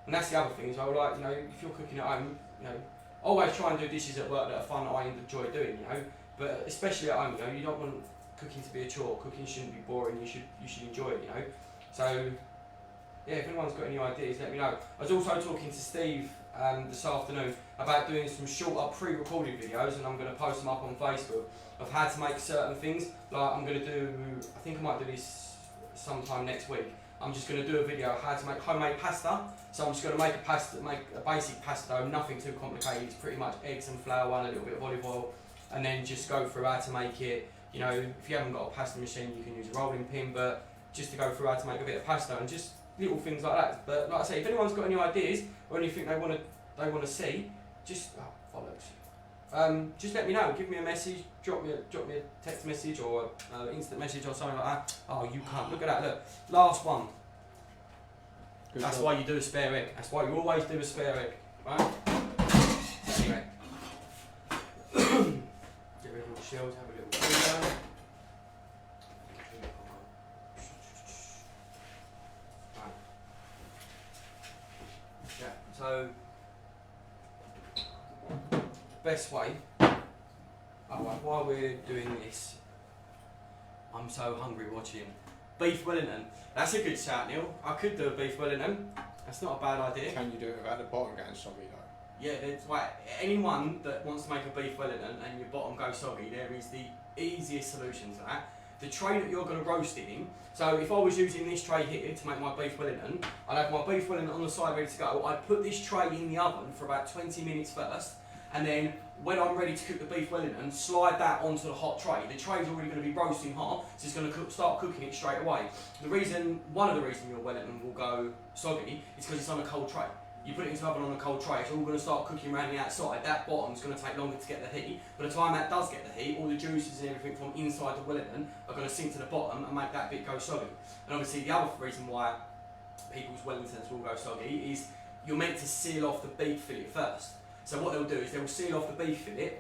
And that's the other thing as well. Like, you know, if you're cooking at home, you know, always try and do dishes at work that are fun that I enjoy doing. You know, but especially at home, you know, you don't want cooking to be a chore. Cooking shouldn't be boring. You should enjoy it. You know, so yeah, if anyone's got any ideas, let me know. I was also talking to Steve this afternoon about doing some shorter pre-recorded videos, and I'm going to post them up on Facebook of how to make certain things. Like I'm going to do, I think I might do this sometime next week. I'm just going to do a video of how to make homemade pasta. So I'm just going to make a basic pasta dough, nothing too complicated. It's pretty much eggs and flour and a little bit of olive oil, and then just go through how to make it. You know, if you haven't got a pasta machine, you can use a rolling pin, but just to go through how to make a bit of pasta and just little things like that. But like I say, if anyone's got any ideas or anything they want to see, just just let me know. Give me a message. Drop me a text message or an instant message or something like that. Oh, you can't. Look at that. Look, last one. Good That's job. why you do a spare egg. That's why you always do a spare egg, right? Anyway, get rid of all the shells. Have a little clean. Yeah. So best way. Alright, while we're doing this, I'm so hungry watching beef Wellington. That's a good shout, Neil. I could do a beef Wellington. That's not a bad idea. Can you do it without the bottom getting soggy though? Yeah, right. Anyone that wants to make a beef Wellington and your bottom goes soggy, there is the easiest solution to that. The tray that you're going to roast it in. So if I was using this tray here to make my beef Wellington, I'd have my beef Wellington on the side ready to go. I'd put this tray in the oven for about 20 minutes first, and then when I'm ready to cook the beef Wellington, slide that onto the hot tray. The tray's already going to be roasting hot, so it's going to start cooking it straight away. One of the reasons your Wellington will go soggy is because it's on a cold tray. You put it into the oven on a cold tray, it's all going to start cooking around the outside. That bottom's going to take longer to get the heat. By the time that does get the heat, all the juices and everything from inside the Wellington are going to sink to the bottom and make that bit go soggy. And obviously the other reason why people's Wellingtons will go soggy is you're meant to seal off the beef fillet first. So what they'll do is they'll seal off the beef fillet,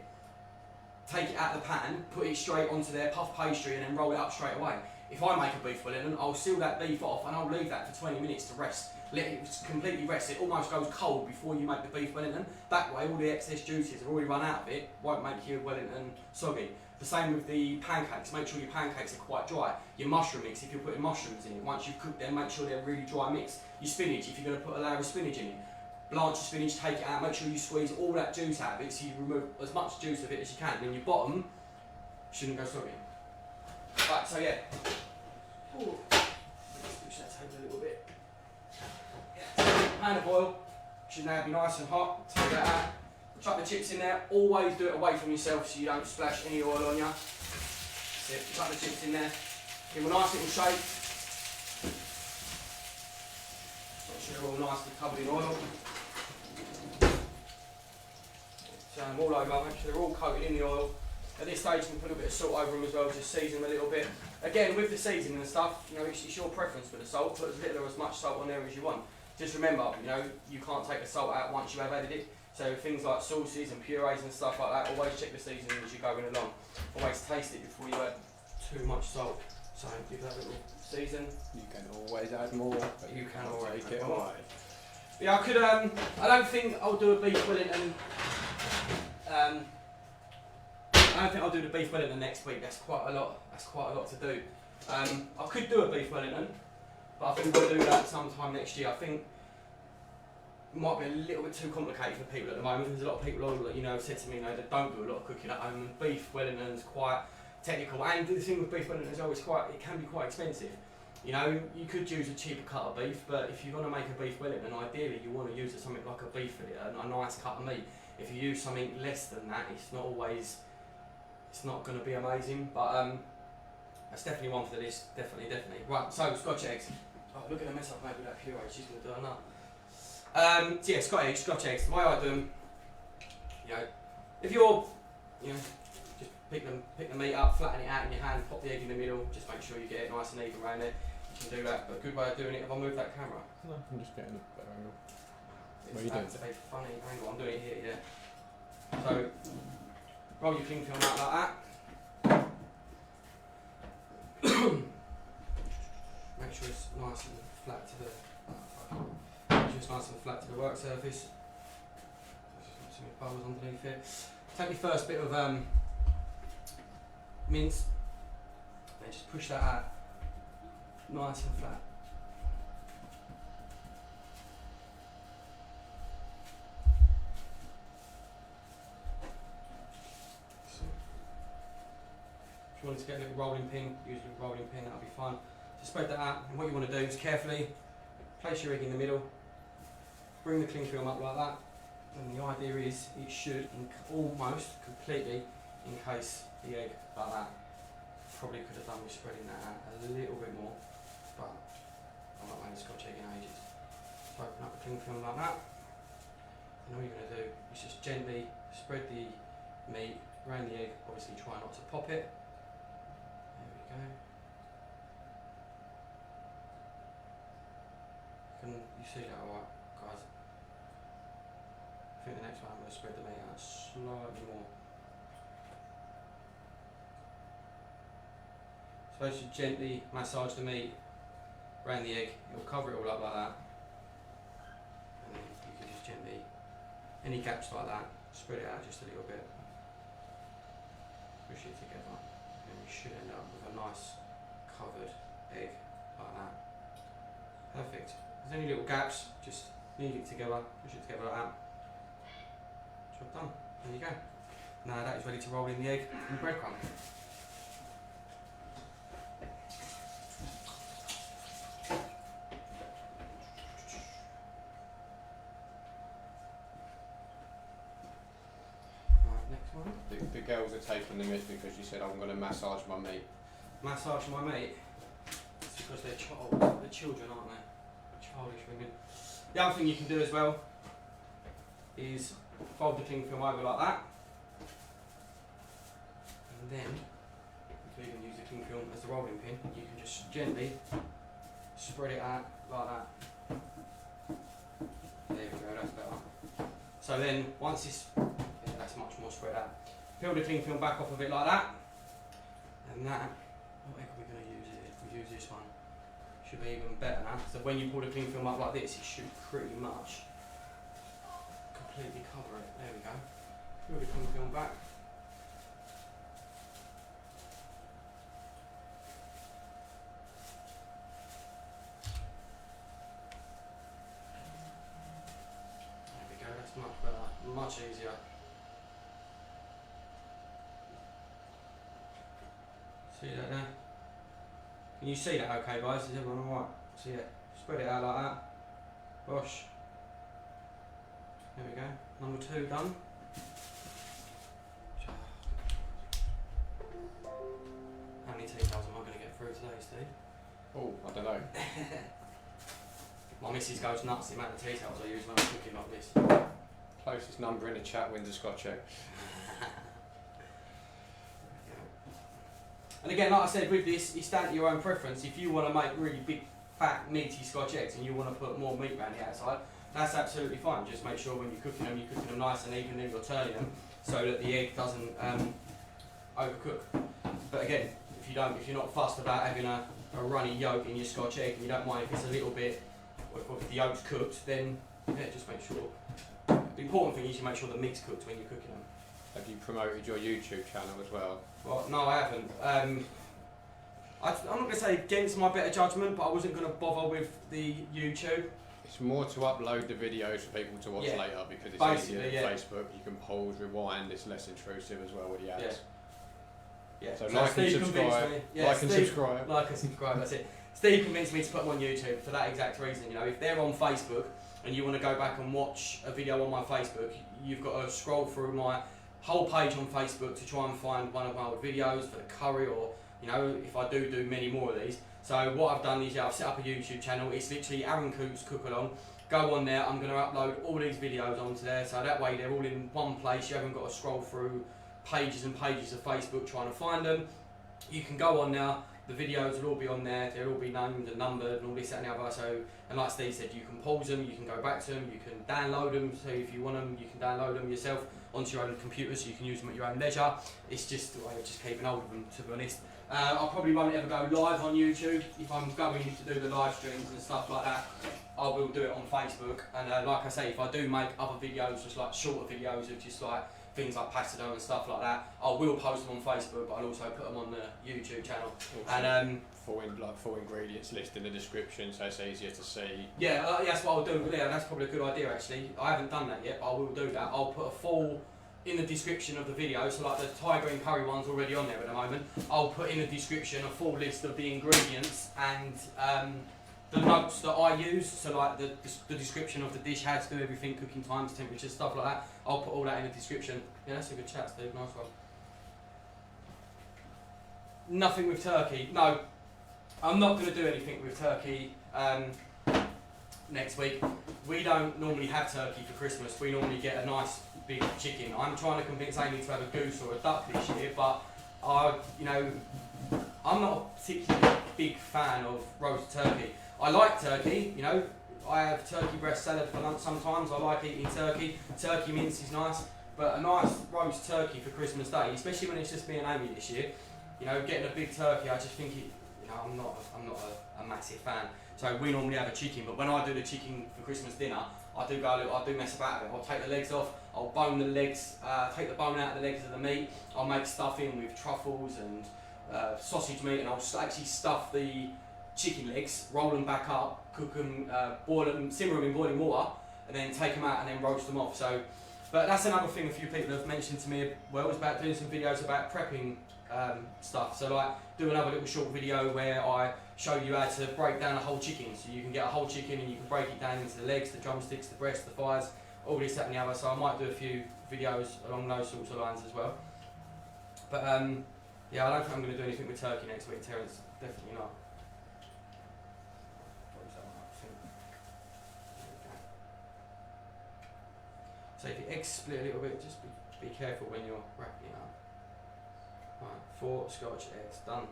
take it out of the pan, put it straight onto their puff pastry and then roll it up straight away. If I make a beef Wellington, I'll seal that beef off and I'll leave that for 20 minutes to rest. Let it completely rest. It almost goes cold before you make the beef Wellington. That way all the excess juices have already run out of it, won't make your Wellington soggy. The same with the pancakes. Make sure your pancakes are quite dry. Your mushroom mix, if you're putting mushrooms in it, once you've cooked them, make sure they're really dry mixed. Your spinach, if you're going to put a layer of spinach in it, blanch your spinach, take it out, make sure you squeeze all that juice out of it so you remove as much juice of it as you can. And your bottom shouldn't go soggy. Right, so yeah. Ooh. Let's push that table a little bit. Yeah. Pan of oil should now be nice and hot. Take that out. Chuck the chips in there. Always do it away from yourself so you don't splash any oil on you. That's it. Chuck the chips in there. Give them a nice little shake. Make sure they're all nicely covered in oil. Turn them all over, make sure they're all coated in the oil. At this stage you can put a little bit of salt over them as well, just season them a little bit. Again, with the seasoning and stuff, you know, it's your preference for the salt. Put as little or as much salt on there as you want. Just remember, you know, you can't take the salt out once you have added it. So things like sauces and purees and stuff like that, always check the seasoning as you're going along. Always taste it before you add too much salt. So give that a little season. You can always add more, but You can always take it add more. away. Yeah, I could. I don't think I'll do a beef Wellington. I don't think I'll do the beef Wellington next week. That's quite a lot. That's quite a lot to do. I could do a beef Wellington, but I think we'll do that sometime next year. I think it might be a little bit too complicated for people at the moment. There's a lot of people who, you know, said to me, you know, that don't do a lot of cooking at home. And beef Wellington's quite technical, and the thing with beef Wellington is always it can be quite expensive. You know, you could use a cheaper cut of beef, but if you're going to make a beef Wellington, ideally you want to use something like a beef fillet, a nice cut of meat. If you use something less than that, it's not going to be amazing, but that's definitely one for the list, definitely. Right, so Scotch eggs. Oh, look at the mess I've made with that puree, she's going to do another. So yeah, Scotch eggs, the way I do them, you know, if you're, you know, just pick the meat up, flatten it out in your hand, pop the egg in the middle, just make sure you get it nice and even around there. You can do that, but a good way of doing it, if I move that camera. No, I'm just getting a better angle. What are you That's doing? a funny angle, I'm doing it here, yeah. So, roll your cling film out like that. Make sure it's nice and flat to the work surface. Some bubbles underneath it. Take your first bit of mince and just push that out nice and flat. If you wanted to get a little rolling pin, use a little rolling pin, that'll be fine. So spread that out, and what you want to do is carefully place your egg in the middle, bring the cling film up like that, and the idea is it should almost completely encase the egg like that. Probably could have done with spreading that out a little bit more, but I've not made a Scotch egg in ages. So open up the cling film like that. And all you're going to do is just gently spread the meat around the egg. Obviously try not to pop it. There we go. Can you see that alright, guys? I think the next one I'm going to spread the meat out slightly more. So as you gently massage the meat around the egg, you'll cover it all up like that. And then you can just gently, any gaps like that, spread it out just a little bit. Push it together. And you should end up with a nice covered egg like that. Perfect. If there's any little gaps, just knead it together, push it together like that. Job done. There you go. Now that is ready to roll in the egg and breadcrumb. The girls are taking the mick because you said I'm going to massage my meat. Massage my meat? It's because they're children, aren't they? Childish women. The other thing you can do as well is fold the cling film over like that. And then, if you can use the cling film as the rolling pin, you can just gently spread it out like that. There we go, that's better. So then, once it's, yeah, that's much more spread out. Peel the cling film back off of it like that. And that, what egg are we going to use here? If we use this one, should be even better now. So when you pull the cling film up like this, it should pretty much completely cover it. There we go. Peel the cling film back. There we go, that's much better, much easier. See that there? Can you see that okay, guys? Is everyone alright? See it? Spread it out like that. Bosh. There we go. Number 2 done. How many tea towels am I going to get through today, Steve? Oh, I don't know. My missus goes nuts the amount of tea towels I use when I'm cooking like this. Closest number in the chat wins a Scotch egg. And again, like I said, with this, it's down to your own preference. If you want to make really big, fat, meaty Scotch eggs and you want to put more meat around the outside, that's absolutely fine. Just make sure when you're cooking them nice and even, then you're turning them so that the egg doesn't overcook. But again, if you're not fussed about having a runny yolk in your Scotch egg and you don't mind if it's a little bit, or if the yolk's cooked, then yeah, just make sure. The important thing is you make sure the meat's cooked when you're cooking them. Have you promoted your YouTube channel as well? Well, no, I haven't. I'm not going to say against my better judgment, but I wasn't going to bother with the YouTube. It's more to upload the videos for people to watch later because it's basically, easier than Facebook. You can pause, rewind, it's less intrusive as well with the ads. Yeah. So like and subscribe. Like and subscribe. Like and subscribe, that's it. Steve convinced me to put them on YouTube for that exact reason. You know, if they're on Facebook and you want to go back and watch a video on my Facebook, you've got to scroll through my whole page on Facebook to try and find one of my old videos for the curry, or you know, if I do many more of these. So what I've done is I've set up a YouTube channel. It's literally Aaron Coots Cook Along. Go on there. I'm going to upload all these videos onto there, so that way they're all in one place. You haven't got to scroll through pages and pages of Facebook trying to find them. You can go on now. The videos will all be on there. They'll all be named and numbered and all this, that and the other. So, and like Steve said, you can pause them, you can go back to them, you can download them. So if you want them, you can download them yourself onto your own computer, so you can use them at your own leisure. It's just a way of just keeping hold of them, to be honest. I probably won't ever go live on YouTube. If I'm going to do the live streams and stuff like that, I will do it on Facebook. And like I say, if I do make other videos, just like shorter videos of just like things like passata and stuff like that, I will post them on Facebook, but I'll also put them on the YouTube channel. Also, and full ingredients list in the description, so it's easier to see. Yeah, that's what I'll do. Yeah, that's probably a good idea actually. I haven't done that yet, but I will do that. I'll put a full in the description of the video, so like the Thai green curry one's already on there at the moment. I'll put in the description a full list of the ingredients and the notes that I use, so like the description of the dish, how to do everything, cooking times, temperatures, stuff like that. I'll put all that in the description. Yeah, that's a good chat, Steve. Nice one. Nothing with turkey. No. I'm not going to do anything with turkey next week. We don't normally have turkey for Christmas. We normally get a nice big chicken. I'm trying to convince Amy to have a goose or a duck this year, but I'm not a particularly big fan of roast turkey. I like turkey, I have turkey breast salad for lunch sometimes. I like eating turkey. Turkey mince is nice, but a nice roast turkey for Christmas Day, especially when it's just me and Amy this year. Getting a big turkey, I just think I'm not a massive fan. So we normally have a chicken, but when I do the chicken for Christmas dinner, I do mess about with it. I'll take the legs off, I'll bone the legs, take the bone out of the legs of the meat. I'll make stuffing with truffles and sausage meat, and I'll actually stuff the chicken legs, roll them back up, cook them, boil them, simmer them in boiling water, and then take them out and then roast them off. So, but that's another thing a few people have mentioned to me is about doing some videos about prepping stuff. So like do another little short video where I show you how to break down a whole chicken. So you can get a whole chicken and you can break it down into the legs, the drumsticks, the breast, the thighs, all this, that and the other. So I might do a few videos along those sorts of lines as well. But yeah, I don't think I'm going to do anything with turkey next week, Terence. Definitely not. So if your eggs split a little bit, just be careful when you're wrapping it up. Right, 4 Scotch eggs, done.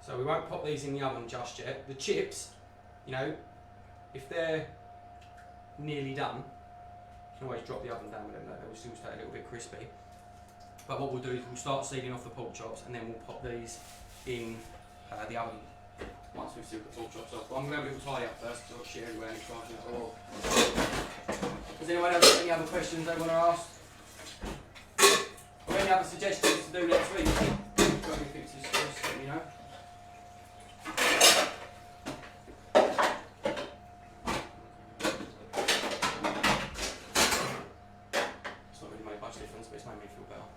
So we won't pop these in the oven just yet. The chips, if they're nearly done, you can always drop the oven down with them, they will still stay a little bit crispy. But what we'll do is we'll start sealing off the pork chops and then we'll pop these in the oven once we've sealed the pork chops off. But I'm going to have a little tidy up first because I've got shit everywhere and it's driving it all. Does anyone else have any other questions they want to ask? Or any other suggestions to do next week? Got anything to suggest, let me know. It's not really made much difference, but it's made me feel better.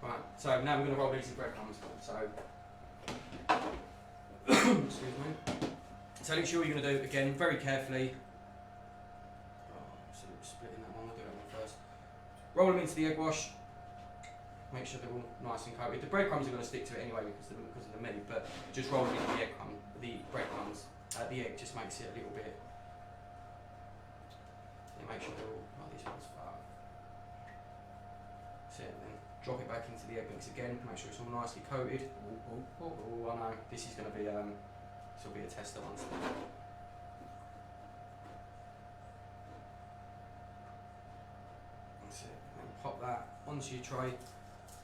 Right, so now we're going to roll these in breadcrumbs. So, excuse me. So make sure you're going to do, again, very carefully. So we're splitting that one, we'll do that one first. Roll them into the egg wash. Make sure they're all nice and coated. The breadcrumbs are going to stick to it anyway because of the meat, but just roll them into the breadcrumbs. The egg just makes it a little bit. And make sure they're all like these ones. That's it. Then drop it back into the egg mix again. Make sure it's all nicely coated. Oh, I know. This is going to be this will be a tester once. That's it. And pop that onto your tray.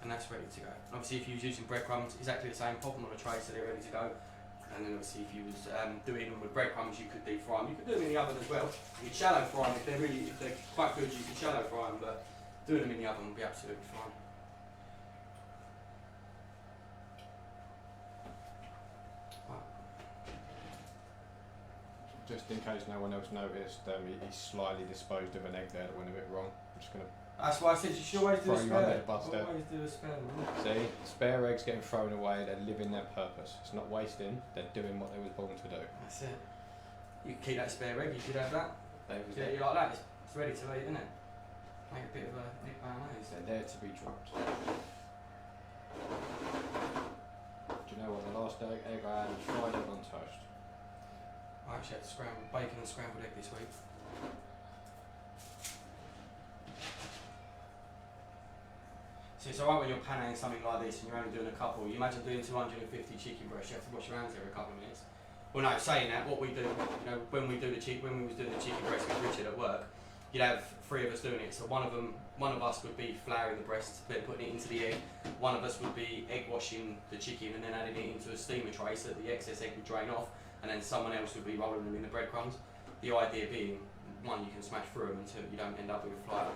And that's ready to go. And obviously if you was using breadcrumbs, exactly the same, pop them on a tray so they're ready to go. And then obviously if you was doing them with breadcrumbs, you could deep fry them. You could do them in the oven as well. You could shallow fry them if they're quite good, you can shallow fry them, but doing them in the oven will be absolutely fine. Right. Just in case no one else noticed, he slightly disposed of an egg there that went a bit wrong. I'm just going to. That's why I said you should always do a spare. Always do a spare. See, spare eggs getting thrown away, they're living their purpose. It's not wasting, they're doing what they were born to do. That's it. You can keep that spare egg, you could have that. Yeah, you like that, it's ready to eat, isn't it? Make a bit of a nick mayonnaise. They're there to be dropped. Do you know what, the last egg I had was fried egg on toast. I actually had bacon and scrambled egg this week. So it's alright when you're panning something like this and you're only doing a couple. You imagine doing 250 chicken breasts, you have to wash your hands every couple of minutes. Well no, saying that, what we do, when we was doing the chicken breast with Richard at work, you'd have 3 of us doing it. So one of us would be flouring the breast, then putting it into the egg. One of us would be egg washing the chicken and then adding it into a steamer tray so that the excess egg would drain off. And then someone else would be rolling them in the breadcrumbs. The idea being, 1, you can smash through them, and 2, you don't end up with like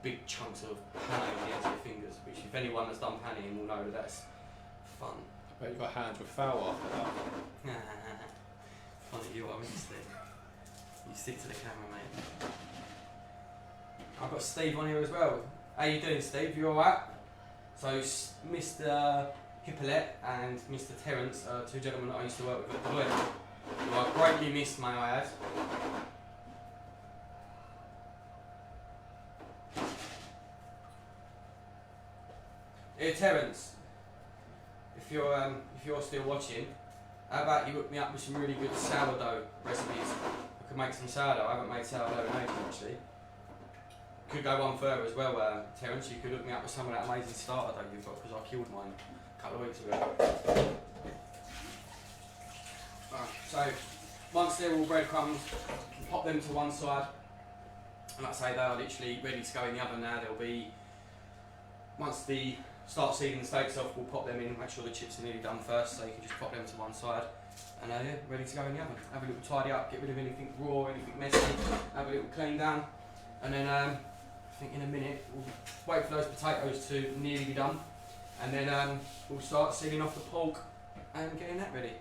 big chunks of panning on the ends of your fingers, which if anyone has done panning will know that that's fun. I bet you've got hands with foul after that. Fun that you are, Steve. You stick to the camera, mate. I've got Steve on here as well. How you doing, Steve? You alright? So Mr. Hippolyte and Mr. Terence, 2 gentlemen that I used to work with at Deloitte, who I greatly missed, may I add. Here, Terence, if you're still watching, how about you hook me up with some really good sourdough recipes? I could make some sourdough. I haven't made sourdough in ages actually. Could go one further as well, Terence. You could hook me up with some of that amazing starter dough you've got, because I killed mine a couple of weeks ago. Right, so once they're all breadcrumbs, pop them to one side. And like I say, they are literally ready to go in the oven now. They'll be, once the start sealing the steaks off, we'll pop them in, make sure the chips are nearly done first, so you can just pop them to one side. And yeah, ready to go in the oven. Have a little tidy up, get rid of anything raw, anything messy, have a little clean down. And then I think in a minute, we'll wait for those potatoes to nearly be done. And then we'll start sealing off the pork and getting that ready.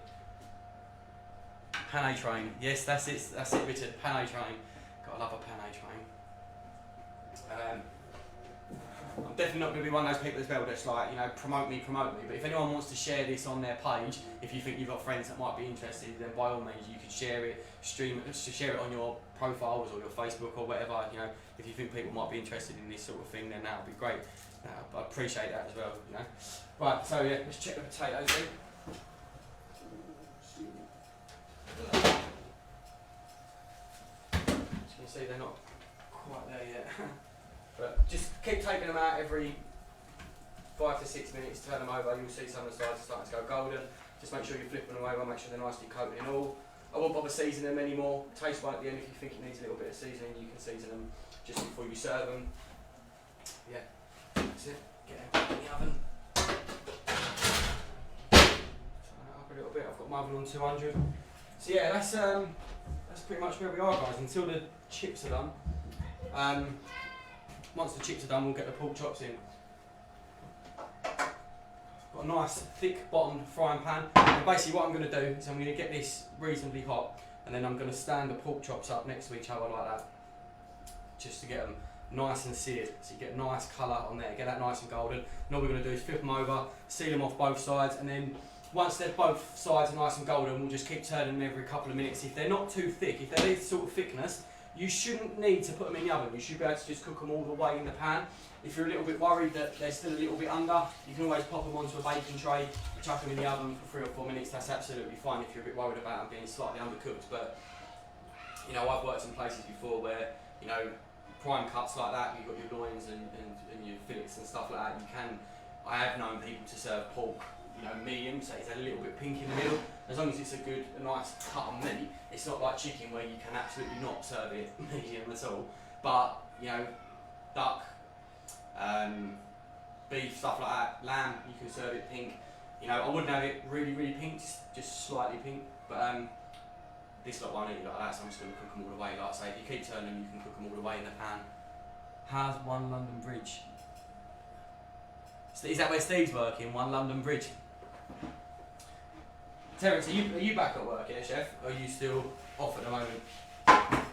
Panay train, yes, that's it, Richard, panay train. Gotta love a panay train. I'm definitely not going to be one of those people as well that's like, you know, promote me, but if anyone wants to share this on their page, if you think you've got friends that might be interested, then by all means you can share it, stream it, share it on your profiles or your Facebook or whatever, you know, if you think people might be interested in this sort of thing, then that would be great. I appreciate that as well, you know. Right, so yeah, let's check the potatoes in. As you can see, they're not quite there yet. But just keep taking them out every 5 to 6 minutes, turn them over, you'll see some of the sides are starting to go golden. Just make sure you're flipping them over, make sure they're nicely coated in oil. I won't bother seasoning them anymore. Taste one at the end. If you think it needs a little bit of seasoning, you can season them just before you serve them. Yeah, that's it. Get them back in the oven. Turn it up a little bit. I've got my oven on 200. So yeah, that's pretty much where we are, guys, until the chips are done. Once the chips are done, we'll get the pork chops in. Got a nice thick bottomed frying pan. And basically what I'm going to do is I'm going to get this reasonably hot, and then I'm going to stand the pork chops up next to each other like that, just to get them nice and seared, so you get a nice colour on there, get that nice and golden. And all we're going to do is flip them over, seal them off both sides, and then once they're both sides are nice and golden, we'll just keep turning them every couple of minutes. If they're not too thick, if they're this sort of thickness, you shouldn't need to put them in the oven. You should be able to just cook them all the way in the pan. If you're a little bit worried that they're still a little bit under, you can always pop them onto a baking tray, chuck them in the oven for 3 or 4 minutes. That's absolutely fine if you're a bit worried about them being slightly undercooked. But you know, I've worked in places before where, you know, prime cuts like that, you've got your loins and your fillets and stuff like that. I have known people to serve pork, you know, medium, so it's a little bit pink in the middle. As long as it's a nice cut of meat, it's not like chicken where you can absolutely not serve it medium at all. But, you know, duck, beef, stuff like that, lamb, you can serve it pink. You know, I wouldn't have it really, really pink, just slightly pink. But this lot won't eat like that, so I'm just going to cook them all the way. Like I say, if you keep turning them, you can cook them all the way in the pan. How's One London Bridge? Is that where Steve's working? One London Bridge. Terence, are you back at work, yeah, chef? Or are you still off at the moment? Right.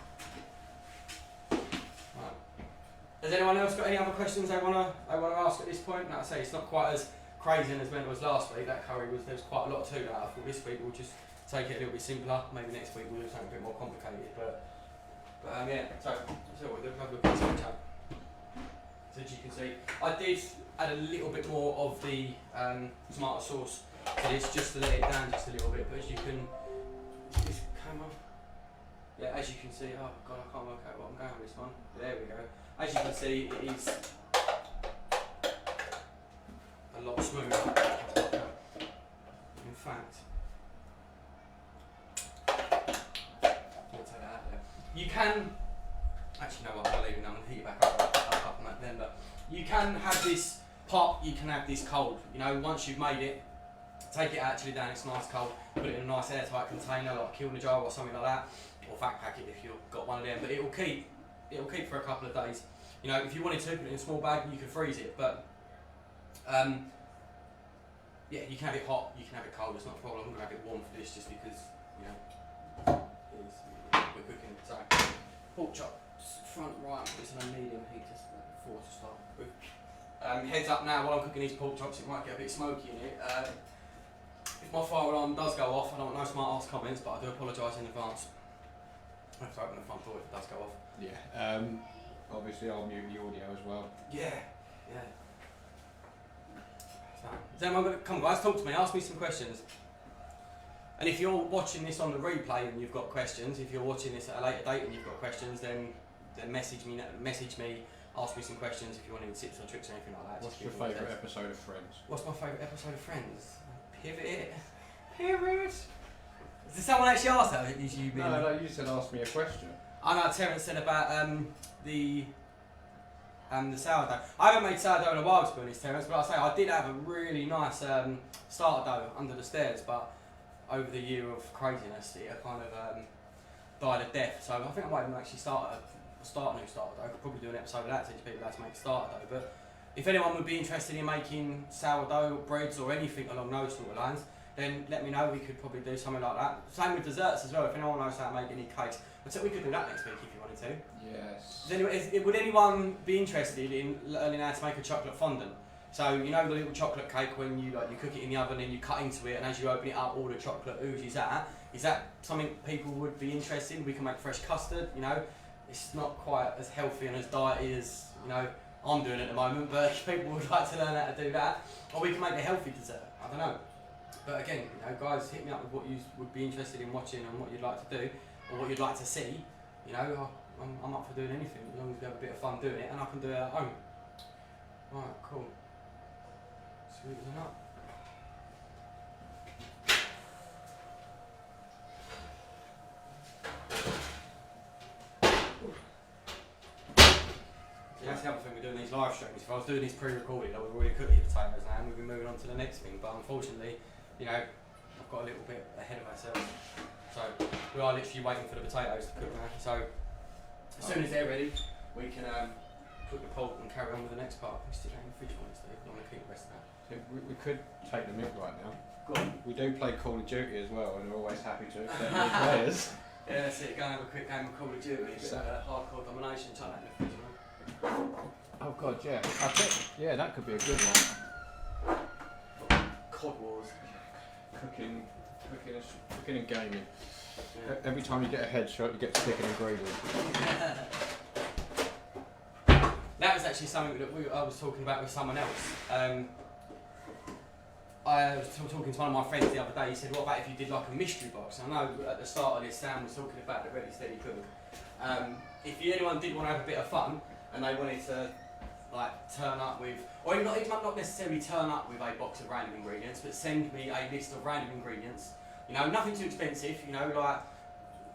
Has anyone else got any other questions they wanna ask at this point? Like I say, it's not quite as crazy as when it was last week. That curry there was quite a lot to that. I thought this week we'll just take it a little bit simpler. Maybe next week we'll do something a bit more complicated. But yeah. So we'll do a look at this chat. So as you can see, I did add a little bit more of the tomato sauce to this, just to let it down just a little bit. But as you can, this camera, yeah, as you can see, oh god, I can't work out what I'm going with this one. There we go. As you can see, it is a lot smoother. In fact, I'll take that out there. You can actually, no, I'm leaving. I'm gonna heat it back up on that then. But you can have this hot, you can have this cold. You know, once you've made it, take it actually down, it's nice cold, put it in a nice airtight container like a kiln jar or something like that, or vac pack it if you've got one of them, but it'll keep for a couple of days. You know, if you wanted to put it in a small bag, you can freeze it, but yeah, you can have it hot, you can have it cold, it's not a problem. I'm going to have it warm for this just because, you know, we're cooking. So, pork chops, front right, put this on a medium heat to start with. Heads up now, while I'm cooking these pork chops, it might get a bit smoky in it. If my fire alarm does go off, I don't want no smart ass comments, but I do apologise in advance. I have to open the front door if it does go off. Yeah, obviously I'll mute the audio as well. Yeah. Is anyone gonna come, guys? Talk to me. Ask me some questions. And if you're watching this on the replay and you've got questions, if you're watching this at a later date and you've got questions, then message me. Ask me some questions if you want any tips or tricks or anything like that. What's your favourite episode of Friends? What's my favourite episode of Friends? Pivot. Did someone actually ask that? No, you said ask me a question. I know Terence said about the sourdough. I haven't made sourdough in a while, to be honest, Terence, but I did have a really nice starter dough under the stairs, but over the year of craziness, it kind of died a death. So I think I might even actually start a new starter dough. I could probably do an episode of that, teach people how to make starter dough. But if anyone would be interested in making sourdough breads or anything along those sort of lines, then let me know. We could probably do something like that. Same with desserts as well. If anyone knows how to make any cakes, we could do that next week if you wanted to. Yes. Would anyone be interested in learning how to make a chocolate fondant? So you know the little chocolate cake when you cook it in the oven and you cut into it, and as you open it up, all the chocolate oozes out. Is that something people would be interested in? We can make fresh custard. You know, it's not quite as healthy and as diety as I'm doing at the moment. But if people would like to learn how to do that, or we can make a healthy dessert. I don't know. But again, guys, hit me up with what you would be interested in watching and what you'd like to do, or what you'd like to see. I'm up for doing anything as long as we have a bit of fun doing it, and I can do it at home. Right, cool. Sweet as a nut. That's the other thing we're doing these live streams. If I was doing these pre-recorded, I would have already cooked the potatoes now, and we'd be moving on to the next thing. But unfortunately, I've got a little bit ahead of ourselves. So we are literally waiting for the potatoes to cook now. So as soon as they're ready, we can cook the pot and carry on with the next part. We stick that in the fridge for us, Steve. I want to keep the rest of that. So we could take the mick right now. Go on. We do play Call of Duty as well, and we're always happy to accept new players. Yeah, that's it. Go and have a quick game of Call of Duty. A bit of hardcore domination. Chuck that in the fridge, man. Oh god, yeah. That could be a good one. Cod Wars. Cooking and gaming. Yeah. Every time you get a headshot, you get to pick an ingredient. That was actually something that I was talking about with someone else. I was talking to one of my friends the other day. He said, "What about if you did like a mystery box?" I know at the start of this, Sam was talking about the Ready Steady Cook. If anyone did want to have a bit of fun and they wanted to turn up with, or it might not necessarily turn up with a box of random ingredients, but send me a list of random ingredients. Nothing too expensive. Like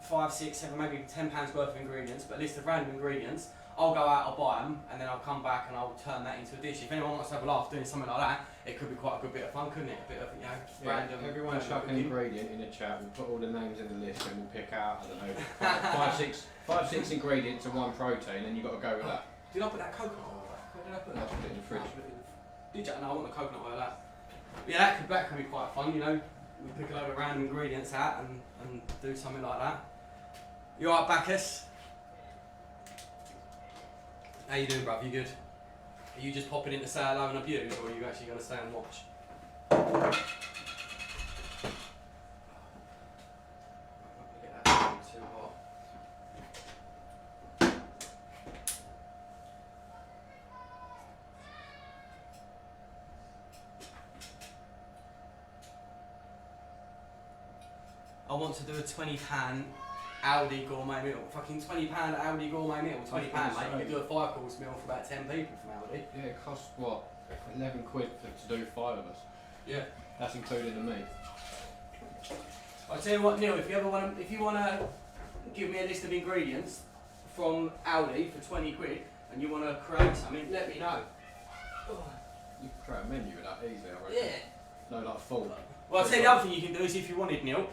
5, 6, 7, maybe £10 worth of ingredients, but a list of random ingredients. I'll go out, I'll buy them, and then I'll come back and I'll turn that into a dish. If anyone wants to have a laugh doing something like that, it could be quite a good bit of fun, couldn't it? A bit of random. Everyone chuck an ingredient in the chat. We'll put all the names in the list and we'll pick out, I don't know, 5, 6 ingredients and 1 protein, and you've got to go with that. Did I put that coconut oil? Where did I put that? I put it in the fridge. Did you? No, I want the coconut oil out. Yeah, that could be quite fun. We pick a load of random ingredients out and do something like that. You alright, Bacchus? How you doing, bruv? You good? Are you just popping in to say hello and abuse, or are you actually going to stay and watch? Get that too hot. I want to do a £20 Aldi gourmet meal. Fucking £20 Aldi gourmet meal. £20, mate. You can do a 5-course meal for about 10 people from Aldi. Yeah, it costs what? 11 quid to do 5 of us. Yeah. That's including the meat. I'll tell you what, Neil. If you want to give me a list of ingredients from Aldi for 20 quid, and you want to create something, let me know. You could create a menu with that easily, I reckon. Yeah. No, full. Well, I'll tell you the other thing you can do is if you wanted, Neil,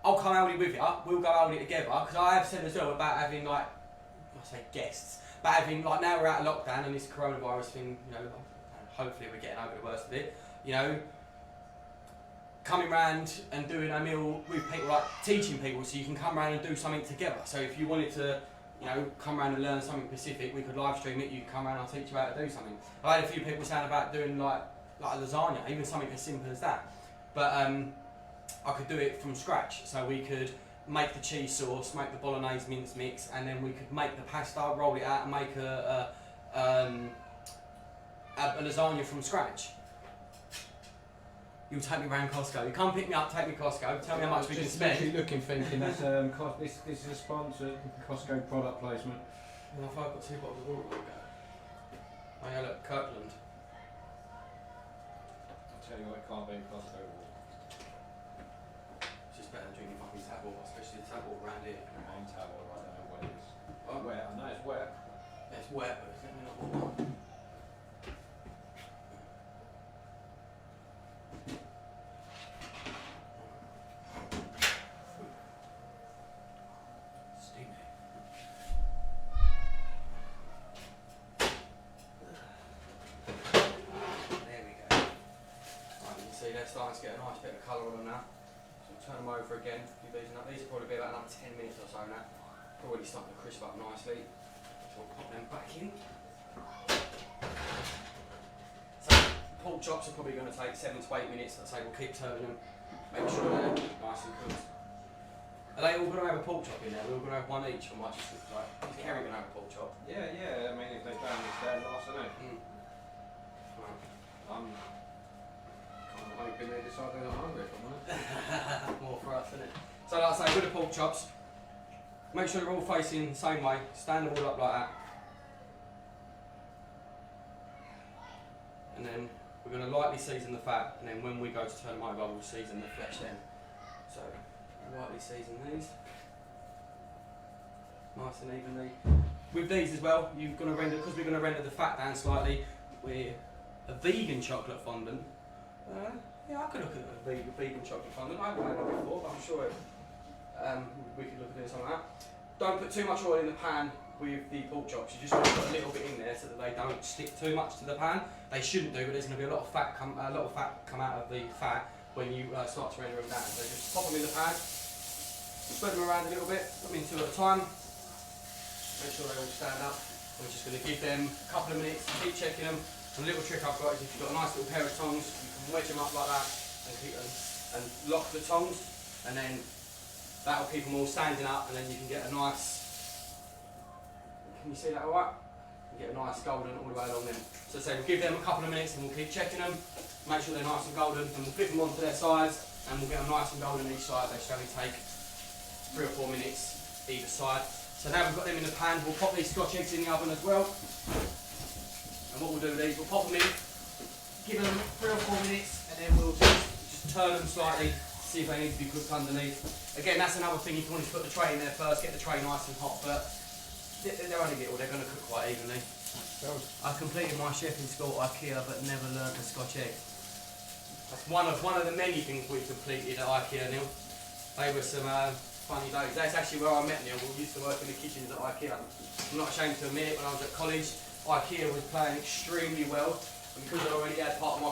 I'll come Aldi with you, we'll go Aldi together, because I have said as well about having guests, but having now we're out of lockdown and this coronavirus thing, hopefully we're getting over the worst of it, coming round and doing a meal with people, teaching people, so you can come round and do something together. So if you wanted to, come round and learn something specific, we could live stream it, you could come round and I'll teach you how to do something. I had a few people saying about doing like a lasagna, even something as simple as that, but I could do it from scratch, so we could make the cheese sauce, make the bolognese mince mix, and then we could make the pasta, roll it out and make a lasagna from scratch. You'll take me around Costco. You come pick me up, take me to Costco, tell me how much we can spend. Literally looking, thinking that's this is a sponsored Costco product placement. And I've got 2 bottles of water. Oh yeah, look, Kirkland. I'll tell you what, it can't be Costco. It's just better than drinking fucking tap water, especially the tap water around here. Main towel, I don't know what it is. Oh. Wet, I know it's wet. Yeah, it's wet, but it's definitely not water. Steamy. There we go. Right, you can see they're starting to get a nice bit of colour on them now. So turn them over again. These will probably be about another 10 minutes or so now. Already starting to crisp up nicely. So we'll pop them back in. So pork chops are probably going to take 7 to 8 minutes. I'd say we'll keep turning them. Make sure they're nice and cooked. Are they all going to have a pork chop in there? We're all going to have one each, or might just like is Kerry going to have a pork chop? Yeah, I mean, if they don't, it's their loss, isn't it? Right. I'm kind of hoping they decide they're not hungry, if I'm honest. More for us, isn't it? So like I say, with the pork chops, make sure they're all facing the same way. Stand them all up like that. And then we're going to lightly season the fat, and then when we go to turn them over, we'll season the flesh then. So, lightly season these. Nice and evenly. With these as well, you're going to render, because we're going to render the fat down slightly, we're a vegan chocolate fondant. Yeah, I could look at a vegan chocolate fondant. I haven't had one before, but I'm sure we could look at doing something like that. Don't put too much oil in the pan with the pork chops. You just want to put a little bit in there so that they don't stick too much to the pan. They shouldn't do, but there's going to be a lot of fat come out of the fat when you start to render them down. So just pop them in the pan, spread them around a little bit, put them in 2 at a time. Make sure they all stand up. We're just going to give them a couple of minutes, keep checking them. And a little trick I've got is if you've got a nice little pair of tongs, you can wedge them up like that and keep them, and lock the tongs, and then that'll keep them all standing up, and then you can get a nice, can you see that alright? You get a nice golden all the way along them. So say we'll give them a couple of minutes and we'll keep checking them, make sure they're nice and golden, and we'll flip them onto their sides, and we'll get them nice and golden each side. They should only take 3 or 4 minutes either side. So now we've got them in the pan, we'll pop these Scotch eggs in the oven as well. And what we'll do with these, we'll pop them in, give them 3 or 4 minutes, and then we'll just turn them slightly, see if they need to be cooked underneath. Again, that's another thing, if you want to put the tray in there first, get the tray nice and hot, but they're only little, they're going to cook quite evenly. I completed my chefing school at IKEA, but never learnt a Scotch egg. That's one of the many things we've completed at IKEA, Neil. They were some funny days. That's actually where I met Neil. We used to work in the kitchens at IKEA. I'm not ashamed to admit it, when I was at college, IKEA was playing extremely well, and because I already had part of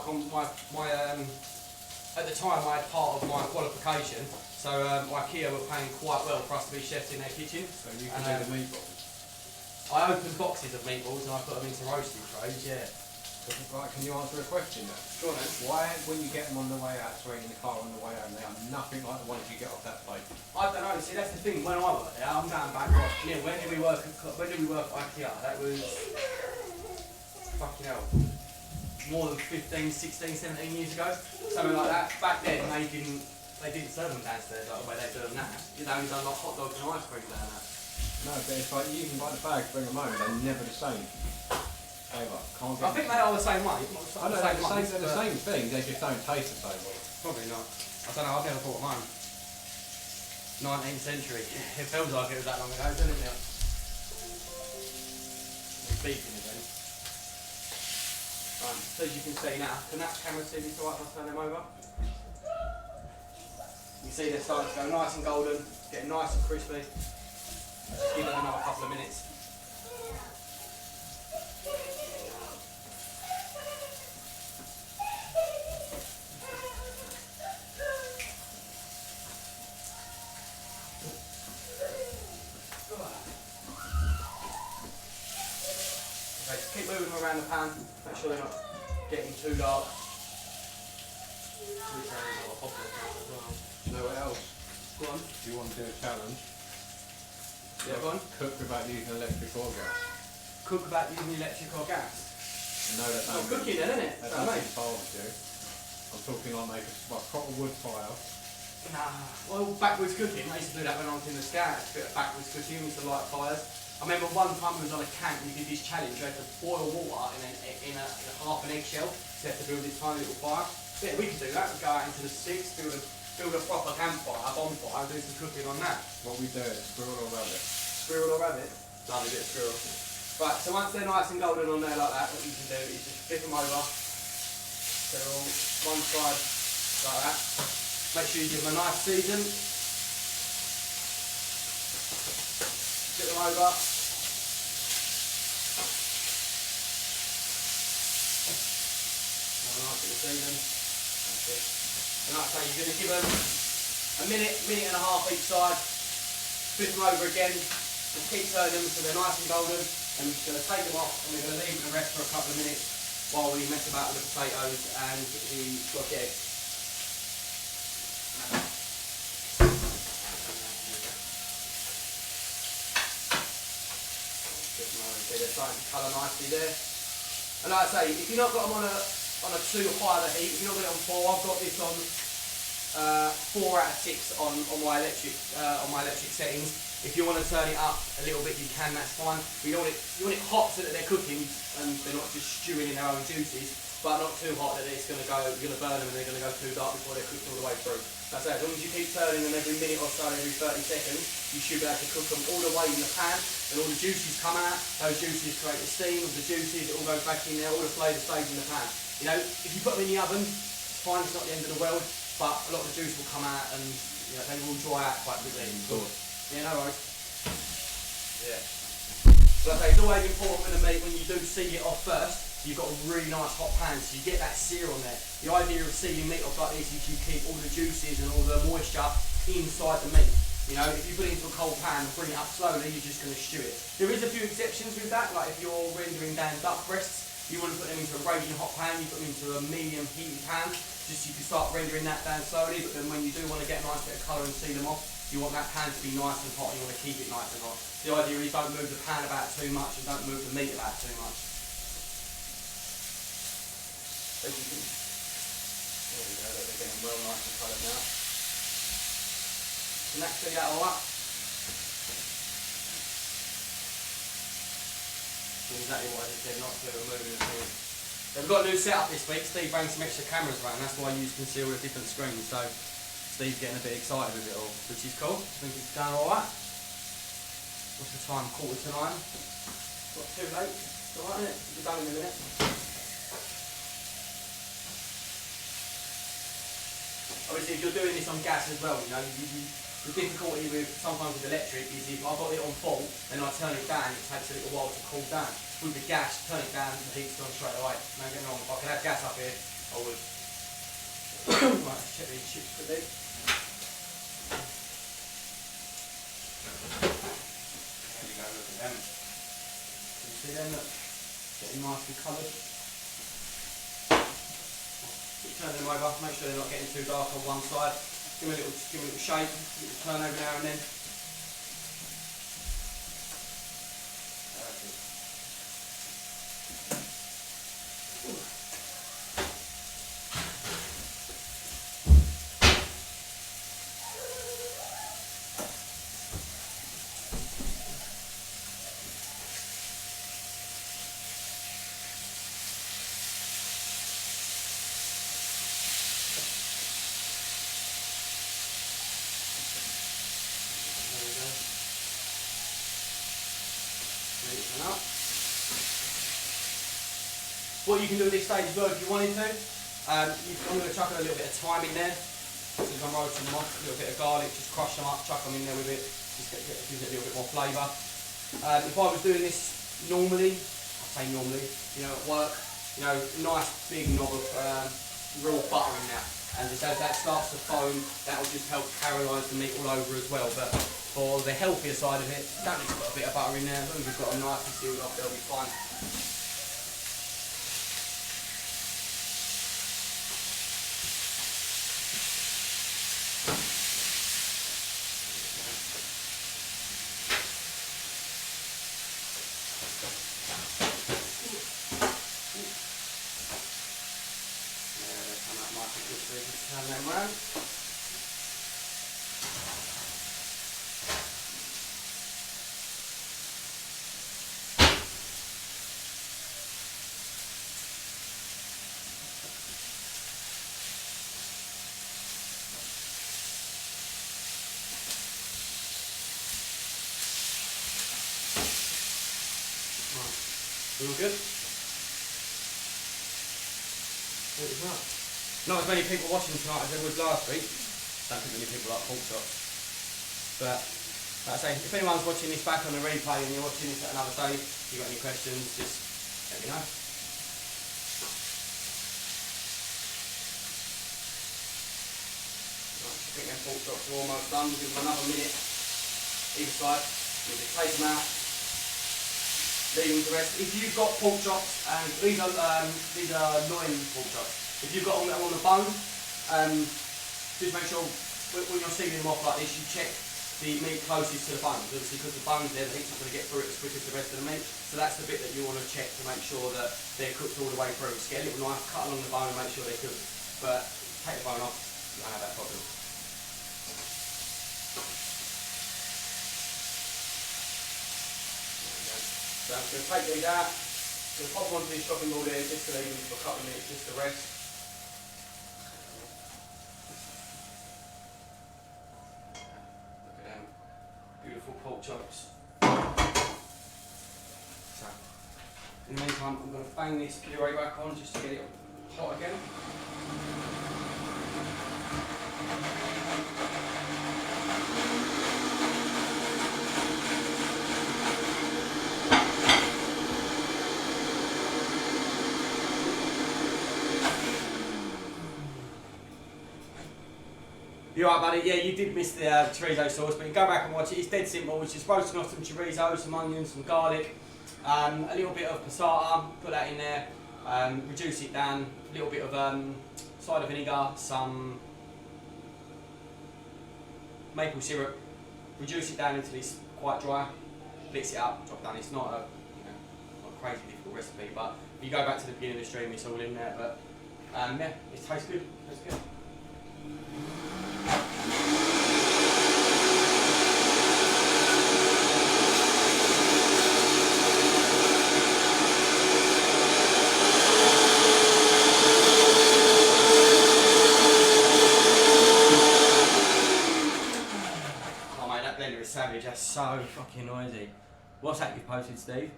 at the time I had part of my qualification, so IKEA were paying quite well for us to be chefs in their kitchen. So you can do the meatballs? I opened boxes of meatballs and I put them into roasting trays, yeah. Right, can you answer a question then? Go on then. Why, when you get them on the way out, sorry, in the car on the way home, they are nothing like the ones you get off that plate? I don't know, see that's the thing, when I worked there, I'm going back, right, yeah, when did we work at IKEA? That was, fucking hell, more than 15, 16, 17 years ago, something like that. Back then they didn't serve them downstairs like the way they do them now. They only done like hot dogs and ice cream down there. No, but it's like you can buy the bags, bring them home, they're never the same. Ever. Can't get I think they are the same way. I know, they're the same thing, they just don't taste the same. Probably not. I don't know, I've never bought them home. 19th century. It feels like it was that long ago, doesn't it now? It's beeping again. Right, so as you can see now, can that camera see this alright if I turn them over? You can see they're starting to go nice and golden, getting nice and crispy. Just give it another couple of minutes. Okay, just keep moving them around the pan, make sure they're not getting too dark. You know what else? Go on. If you want to do a challenge, Yeah, go on. cook without using electric or gas. Cook without using electric or gas. No, that's Oh, not cooking then, isn't it? That's That's what I not mean. barbecue. I'm talking like make a proper wood fire. Nah, well, backwoods cooking, I used to do that when I was in the Scouts, a bit of backwoods cooking, we used to light fires. I remember one time we was on a camp and we did this challenge, you had to boil water in a half an eggshell, so you had to build this tiny little fire. Yeah, we could do that, we'd go out into the sticks, build a proper campfire, a bonfire, and do some cooking on that. What we do is squirrel or rabbit. Squirrel or rabbit? Lovely bit of squirrel. Right, so once they're nice and golden on there like that, what you can do is just flip them over, so they're all one side like that. Make sure you give them a nice season. Flip them over. Have a nice little season. That's it. And like I say, you're going to give them a minute and a half each side. Flip them over again. Just keep turning them so they're nice and golden. And we're just going to take them off and we're going to leave them to rest for a couple of minutes while we mess about with the potatoes and the Scotch egg. They're starting to colour nicely there. And like I say, if you've not got them on a too high of a heat, if you've not got it on 4, I've got this on 4 out of 6 on my electric settings. If you want to turn it up a little bit, you can. That's fine. But you want it hot so that they're cooking and they're not just stewing in their own juices, but not too hot that it's going to go. You're going to burn them and they're going to go too dark before they're cooked all the way through. That's it. As long as you keep turning them every minute or so, every 30 seconds, you should be able to cook them all the way in the pan, and all the juices come out. Those juices create the steam of the juices. It all goes back in there. All the flavour stays in the pan. You know, if you put them in the oven, it's fine. It's not the end of the world, but a lot of the juice will come out, and you know, they will dry out quite quickly. Yeah, no worries. Yeah. But like I say, it's always important with the meat when you do seed it off first. You've got a really nice hot pan, so you get that sear on there. The idea of seeding meat off like this is you keep all the juices and all the moisture inside the meat. You know, if you put it into a cold pan and bring it up slowly, you're just going to stew it. There is a few exceptions with that, like if you're rendering down duck breasts, you want to put them into a raging hot pan, you put them into a medium heated pan, just so you can start rendering that down slowly, but then when you do want to get a nice bit of colour and see them off, you want that pan to be nice and hot, you want to keep it nice and hot. The idea is don't move the pan about too much and don't move the meat about too much. There we go, they're getting well nice and coloured now. Can that see that all up? Exactly what I just said, not to removing the thing. So we've got a new setup this week. Steve brought some extra cameras around, that's why I use conceal with different screens. So Steve's getting a bit excited with it all, which is cool. I think it's going alright. What's the time? 8:45. Not too late. It's alright, isn't it? We'll be done in a minute. Obviously, if you're doing this on gas as well, you know, the difficulty with sometimes with electric is if I've got it on full and I turn it down, it takes a little while to cool down. With the gas, turn it down, the heat's gone straight away. Don't get me wrong, if I could have gas up here, I would. Right, let's check these chips quickly. There we go, look at them. Can you see them? Look, getting nicely coloured. Keep turning them over, make sure they're not getting too dark on one side. Give them a little shake, a little turn over now and then. What you can do at this stage as well if you wanted to, I'm going to chuck a little bit of thyme in there, so as I'm roasting them off, a little bit of garlic, just crush them up, chuck them in there with it, just gives it a little bit more flavour. If I was doing this normally, I say normally, you know, at work, you know, nice big knob of raw butter in there, and just as that starts to foam, that will just help caramelise the meat all over as well. But for the healthier side of it, don't need to put a bit of butter in there, as long as you've got them nicely sealed off, they'll be fine. All good? Not as many people watching tonight as there was last week. Don't think many people like pork chops. But like I say, if anyone's watching this back on the replay and you're watching this at another day, if you've got any questions, just let me know. Right, I think them pork chops are almost done. We'll give them another minute either side. We'll just take them out, leave them to rest. If you've got pork chops, and these are loin pork chops. If you've got them on the bone, just make sure when you're sealing them off like this, you check the meat closest to the bones. Obviously, because the bones there, the heat's not going to get through it as quick as the rest of the meat. So that's the bit that you want to check to make sure that they're cooked all the way through. Just get a little knife, cut along the bone and make sure they're cooked. But take the bone off, you won't have that problem. So I'm going to take these out, I'm going to pop them onto this chopping board here, just to leave them for a couple of minutes, just to rest. Look at them, beautiful pork chops. So, in the meantime, I'm going to bang this puree back on just to get it hot again. You alright, buddy? Yeah, you did miss the chorizo sauce, but you go back and watch it. It's dead simple. It's just roasting off some chorizo, some onions, some garlic, a little bit of passata, put that in there, reduce it down, a little bit of cider vinegar, some maple syrup, reduce it down until it's quite dry, blitz it up, drop it down. It's not a, not a crazy difficult recipe, but if you go back to the beginning of the stream, it's all in there. But yeah, it tastes good. Tastes good. Oh mate, that blender is savage. That's so fucking noisy. What's that you've posted, Steve?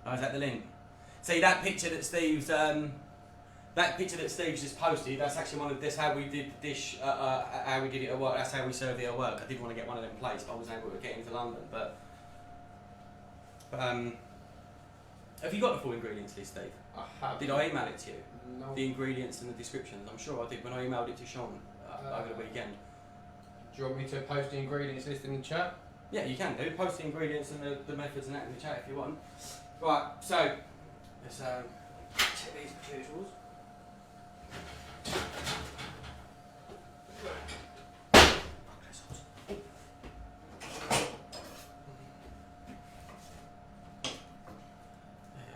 Oh, is that the link? See that picture that Steve's just posted, that's actually that's how we did the dish, how we did it at work, that's how we served it at work. I did want to get one of them plates, but I wasn't able to get into London. But have you got the full ingredients list, Steve? I have. Did I email it to you? No. The ingredients and the descriptions? I'm sure I did when I emailed it to Sean over the weekend. Do you want me to post the ingredients list in the chat? Yeah, you can do. Post the ingredients and the methods and that in the chat if you want. Right, so let's check these materials.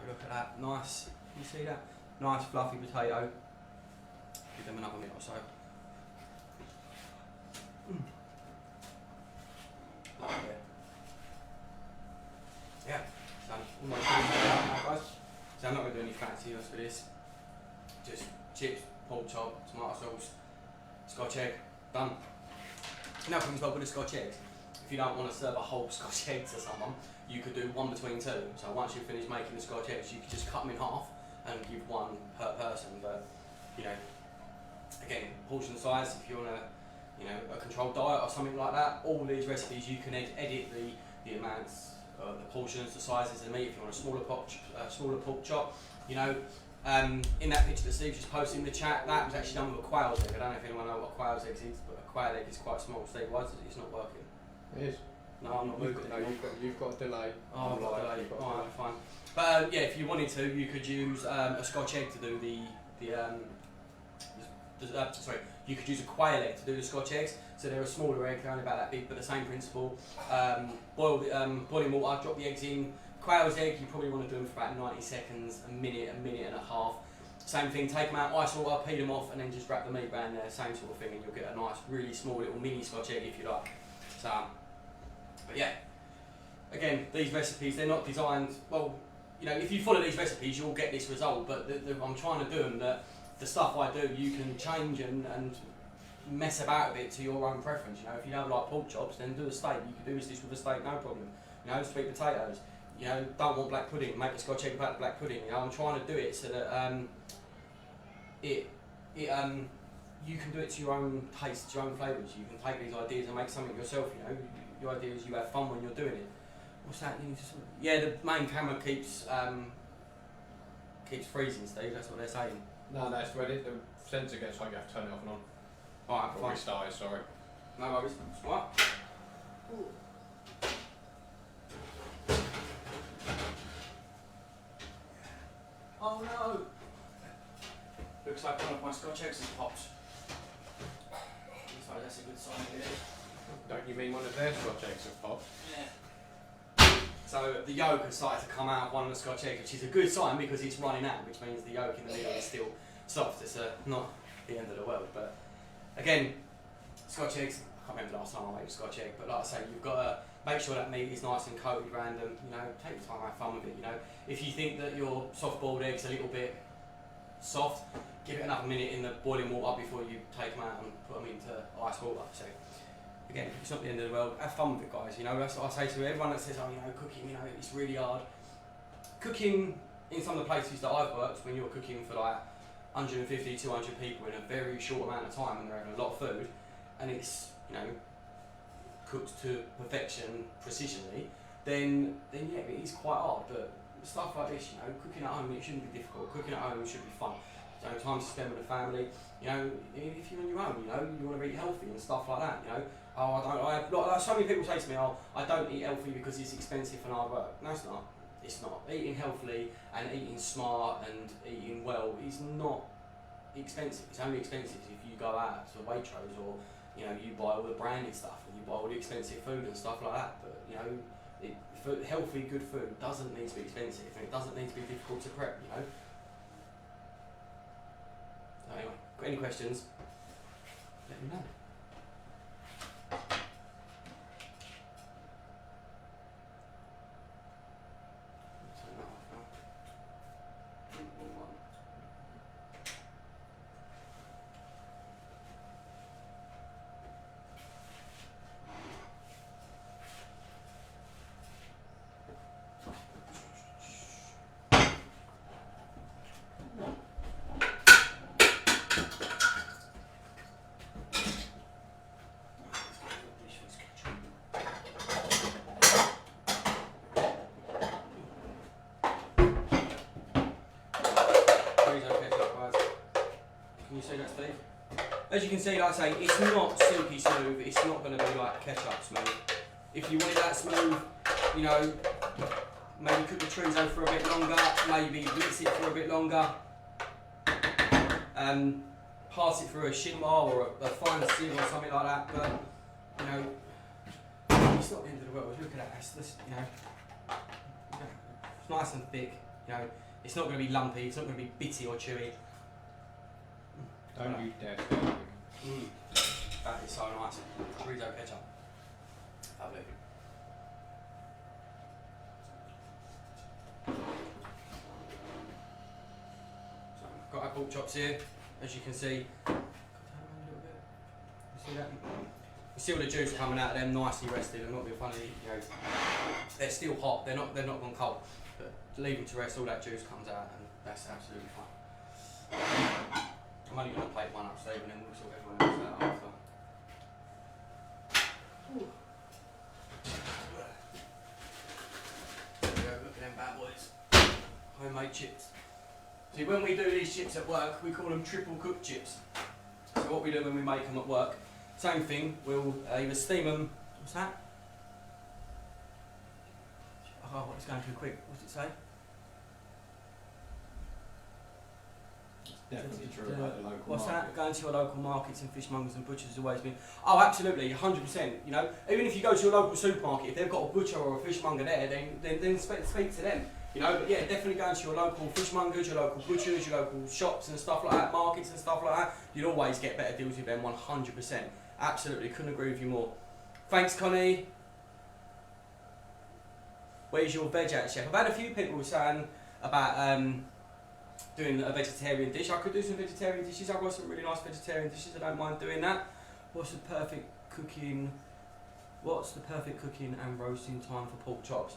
Look at that, nice. You see that? Nice fluffy potato. Give them another minute or so. Yeah, so almost now, guys. So I'm not going to do any fancy else for this. Just chips, pork chop, tomato sauce, Scotch egg, done. Now comes well with the Scotch eggs. If you don't want to serve a whole Scotch egg to someone, you could do one between two. So once you've finished making the Scotch eggs, you could just cut them in half and give one per person. But you know, again, portion size. If you're on a controlled diet or something like that, all these recipes you can edit the amounts, the portions, the sizes of the meat. If you want a smaller pork chop, in that picture that Steve just posted in the chat, that was actually done with a quail's egg. I don't know if anyone knows what a quail's egg is, but a quail egg is quite small. Steve, why is it it's not working? It is. No, I'm not moving. No, you've got a delay. Oh, I've got a delay. Alright, fine. But yeah, if you wanted to, you could use a Scotch egg to do you could use a quail egg to do the Scotch eggs. So they're a smaller egg, they're only about that big, but the same principle. Boiling water, drop the eggs in. Quail's egg, you probably want to do them for about 90 seconds, a minute and a half. Same thing, take them out, ice water, peel them off, and then just wrap the meat around there, same sort of thing, and you'll get a nice, really small little mini Scotch egg if you like. So, but yeah, again, these recipes, they're not designed, well, if you follow these recipes, you'll get this result, but I'm trying to do them that the stuff I do, you can change and mess about with it to your own preference. If you don't like pork chops, then do a steak. You can do this dish with a steak, no problem. Sweet potatoes. you know, don't want black pudding, make a Scotch egg without black pudding. You know, I'm trying to do it so that you can do it to your own taste, your own flavours. You can take these ideas and make something yourself. You know, your idea is you have fun when you're doing it. What's that? Yeah, the main camera keeps freezing, Steve. That's what they're saying. No, that's where the sensor gets like you have to turn it off and on. Alright, Or fine. restart it, sorry. No worries. What? Oh no! Looks like one of my Scotch eggs has popped. So that's a good sign here. Don't you mean one of their Scotch eggs have popped? Yeah. So the yolk has started to come out of one of the Scotch eggs, which is a good sign because it's running out, which means the yolk in the middle is still soft. It's not the end of the world, but again, Scotch eggs, I can't remember the last time I made a Scotch egg, but like I say, you've got to make sure that meat is nice and coated random, you know, take your time, have fun with it, you know. If you think that your soft-boiled egg's a little bit soft, give it another minute in the boiling water before you take them out and put them into ice water. So again, it's not the end of the world, have fun with it, guys, you know. That's what I say to everyone that says, oh, you know, cooking, you know, it's really hard. Cooking in some of the places that I've worked, when you're cooking for like 150, 200 people in a very short amount of time and they're having a lot of food, and it's, you know, cooked to perfection, precisionally, then yeah, it is quite hard. But stuff like this, you know, cooking at home, it shouldn't be difficult. Cooking at home should be fun. You know, time to spend with the family. You know, if you're on your own, you know, you want to eat healthy and stuff like that. You know, like so many people say to me, oh, I don't eat healthy because it's expensive and hard work. No, it's not. It's not. Eating healthily and eating smart and eating well is not expensive. It's only expensive if you go out to Waitrose or, you know, you buy all the branded stuff and you buy all the expensive food and stuff like that. But, you know, healthy, good food doesn't need to be expensive and it doesn't need to be difficult to prep, you know. So anyway, got any questions? Let me know. As you can see, like I say, it's not silky smooth, it's not going to be like ketchup smooth. If you want it that smooth, you know, maybe cook the chorizo for a bit longer, maybe mince it for a bit longer, pass it through a shimmer or a fine sieve or something like that, but, you know, it's not the end of the world. Look at that, it's, you know, it's nice and thick, you know, it's not going to be lumpy, it's not going to be bitty or chewy. Don't you dare. That is so nice. Chorizo ketchup. Lovely. So I've got our pork chops here, as you can see. You see that? You see all the juice coming out of them, nicely rested. I'm not being funny, you know. They're still hot. They're not gone cold. But leave them to rest. All that juice comes out, and that's absolutely fine. I'm only going to plate one up, Steve, and then we'll sort everyone else out after. There we go, look at them bad boys. Homemade chips. See, when we do these chips at work, we call them triple cooked chips. So what we do when we make them at work, same thing, we'll either steam them, what's that? Oh, it's going too quick, what's it say? Definitely true about the local What's market. that? Going to your local markets and fishmongers and butchers has always been. Oh, absolutely, 100%. You know, even if you go to your local supermarket, if they've got a butcher or a fishmonger there, then speak to them. You know, but yeah, definitely going to your local fishmongers, your local butchers, your local shops and stuff like that, markets and stuff like that. You'd always get better deals with them, 100%. Absolutely, couldn't agree with you more. Thanks, Connie. Where's your veg at, chef? I've had a few people saying about doing a vegetarian dish. I could do some vegetarian dishes. I've got some really nice vegetarian dishes. I don't mind doing that. What's the perfect cooking and roasting time for pork chops?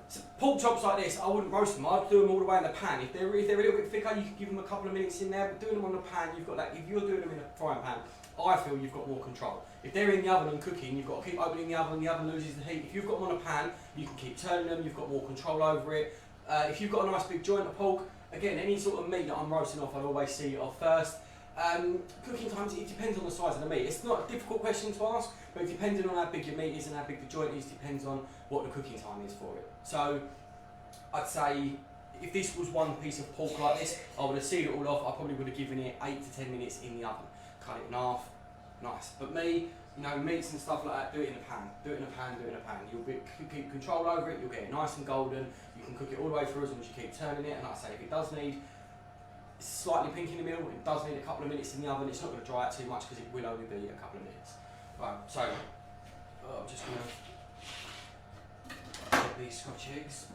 So pork chops like this, I wouldn't roast them. I'd do them all the way in the pan. If they're a little bit thicker, you can give them a couple of minutes in there. But doing them on the pan, you've got that. If you're doing them in a frying pan, I feel you've got more control. If they're in the oven and cooking, you've got to keep opening the oven loses the heat. If you've got them on a pan, you can keep turning them. You've got more control over it. If you've got a nice big joint of pork, again, any sort of meat that I'm roasting off, I'd always see it off first. Cooking times, it depends on the size of the meat. It's not a difficult question to ask, but depending on how big your meat is and how big the joint is, depends on what the cooking time is for it. So I'd say if this was one piece of pork like this, I would have sealed it all off. I probably would have given it 8 to 10 minutes in the oven. Cut it in half, nice. But me, you know, meats and stuff like that, do it in a pan. Do it in a pan, do it in a pan. You'll keep control over it, you'll get it nice and golden. You can cook it all the way through as long as you keep turning it. And like I say, if it does need slightly pink in the middle, it does need a couple of minutes in the oven. It's not going to dry out too much because it will only be a couple of minutes. Right, so I'm just going to get these Scotch eggs.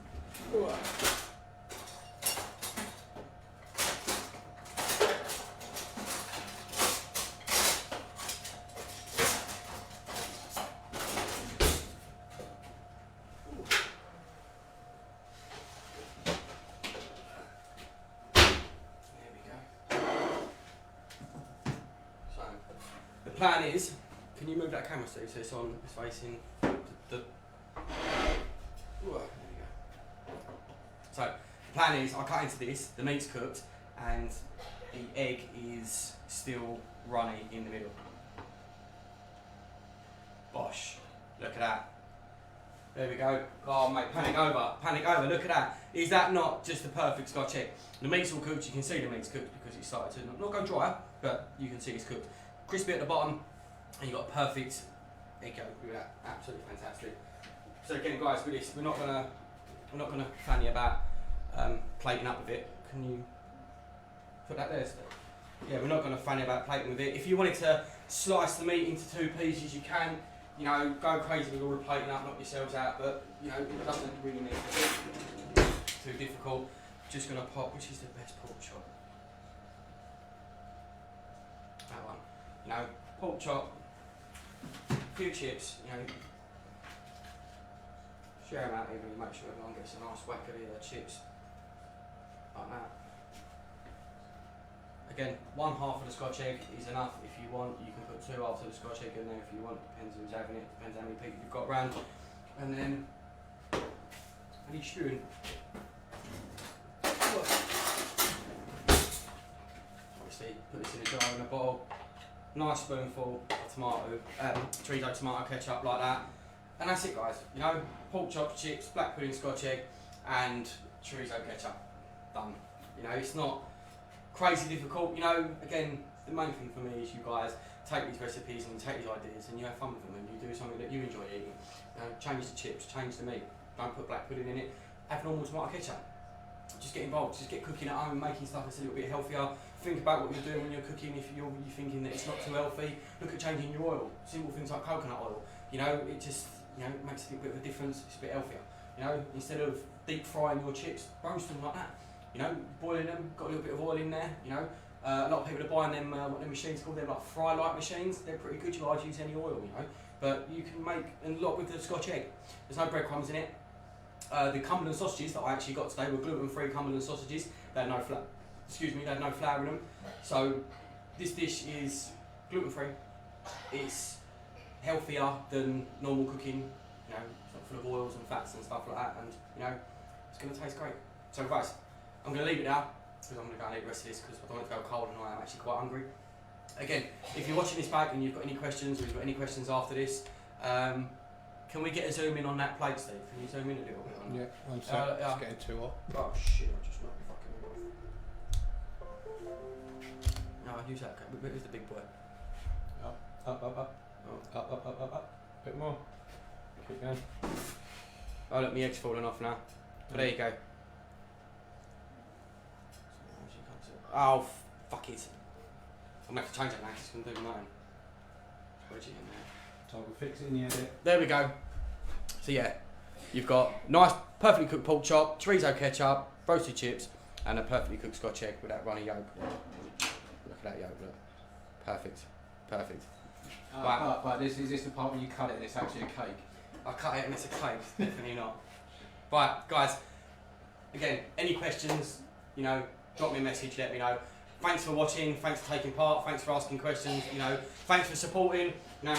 The plan is, can you move that camera Steve, so it's on, it's facing the there we go. So the plan is, I cut into this, the meat's cooked, and the egg is still runny in the middle. Bosh, look at that. There we go. Oh mate, panic over, look at that. Is that not just the perfect Scotch egg? The meat's all cooked, you can see the meat's cooked because it started to not go dry, but you can see it's cooked. Crispy at the bottom, and you've got a perfect egg yolk with that. Absolutely fantastic. So again, guys, with this, we're not gonna fanny about plating up with it. Can you put that there, Steve? Yeah, we're not gonna fanny about plating with it. If you wanted to slice the meat into 2 pieces, you can. You know, go crazy with all the plating up, knock yourselves out. But you know, it doesn't really need to be too difficult. Just gonna pop. Which is the best pork chop? That one. You know, pork chop, a few chips, you know, share them out evenly, make sure everyone gets a nice whack of the chips, like that. Again, 1/2 of the Scotch egg is enough. If you want, you can put 2 halves of the Scotch egg in there if you want, depends who's having it, depends how many people you've got around. And then, any stewing. Obviously, put this in a jar in a bottle. Nice spoonful of tomato, Chorizo tomato ketchup like that, and that's it, guys. You know, pork chops, chips, black pudding, Scotch egg, and Chorizo ketchup. Done. You know, it's not crazy difficult. You know, again, the main thing for me is you guys take these recipes and you take these ideas and you have fun with them and you do something that you enjoy eating. You know, change the chips, change the meat. Don't put black pudding in it. Have normal tomato ketchup. Just get involved. Just get cooking at home, making stuff that's a little bit healthier. Think about what you're doing when you're cooking. If you're thinking that it's not too healthy, look at changing your oil. Simple things like coconut oil. You know, it just makes a bit of a difference. It's a bit healthier. You know, instead of deep frying your chips, roast them like that. You know, boiling them, got a little bit of oil in there. You know, a lot of people are buying them. What them machines called? They're like fry light machines. They're pretty good. You hardly use any oil. You know, but you can make a lot with the Scotch egg. There's no breadcrumbs in it. The Cumberland sausages that I actually got today were gluten-free Cumberland sausages. They had no flour. Excuse me, they had no flour in them. So this dish is gluten-free. It's healthier than normal cooking. You know, it's not full of oils and fats and stuff like that. And you know, it's going to taste great. So guys, I'm going to leave it now because I'm going to go and eat the rest of this because I don't want it to go cold and I am actually quite hungry. Again, if you're watching this back and you've got any questions or you've got any questions after this, can we get a zoom in on that plate, Steve? Can you zoom in a little bit on that? Yeah, one sec. It's getting too hot. Oh shit, I just knocked my fucking off. No, I'll use that. Where's the big boy? Up. Oh. Up. Bit more. Keep going. Oh look, my egg's falling off now. But there you go. Oh, fuck it. I'm going to have to change that now because it's going to do nothing. Put it in there. So we'll fix it in the edit. There we go. So yeah, you've got nice, perfectly cooked pork chop, chorizo ketchup, roasted chips, and a perfectly cooked Scotch egg with that runny yolk. Look at that yolk, look. Perfect. Right. But is this the part where you cut it and it's actually a cake? I cut it and it's a cake, definitely not. Right, guys. Again, any questions, you know, drop me a message, let me know. Thanks for watching, thanks for taking part, thanks for asking questions, you know, thanks for supporting. You know,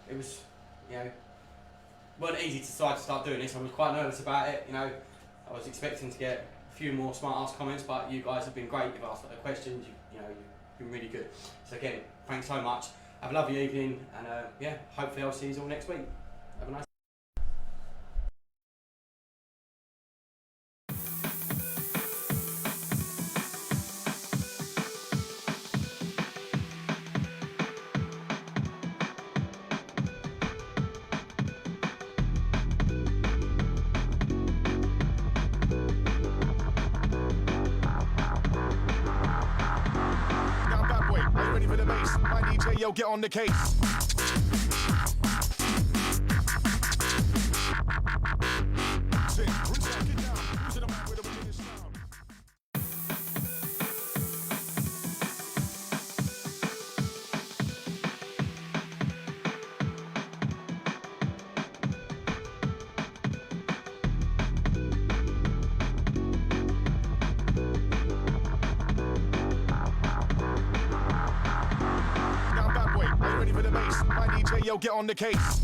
it was, you know, wasn't easy to decide to start doing this. I was quite nervous about it, you know. I was expecting to get a few more smart ass comments, but you guys have been great. You've asked questions, you know, you've been really good. So again, thanks so much. Have a lovely evening, and yeah, hopefully I'll see you all next week. Have a nice Now that way, are you ready for the bass? My DJ, yo, get on the case. Sing, rinse that, get down. Use it on with a wicked sound. Now that way, are you ready for the bass? My DJ, yo, get on the case.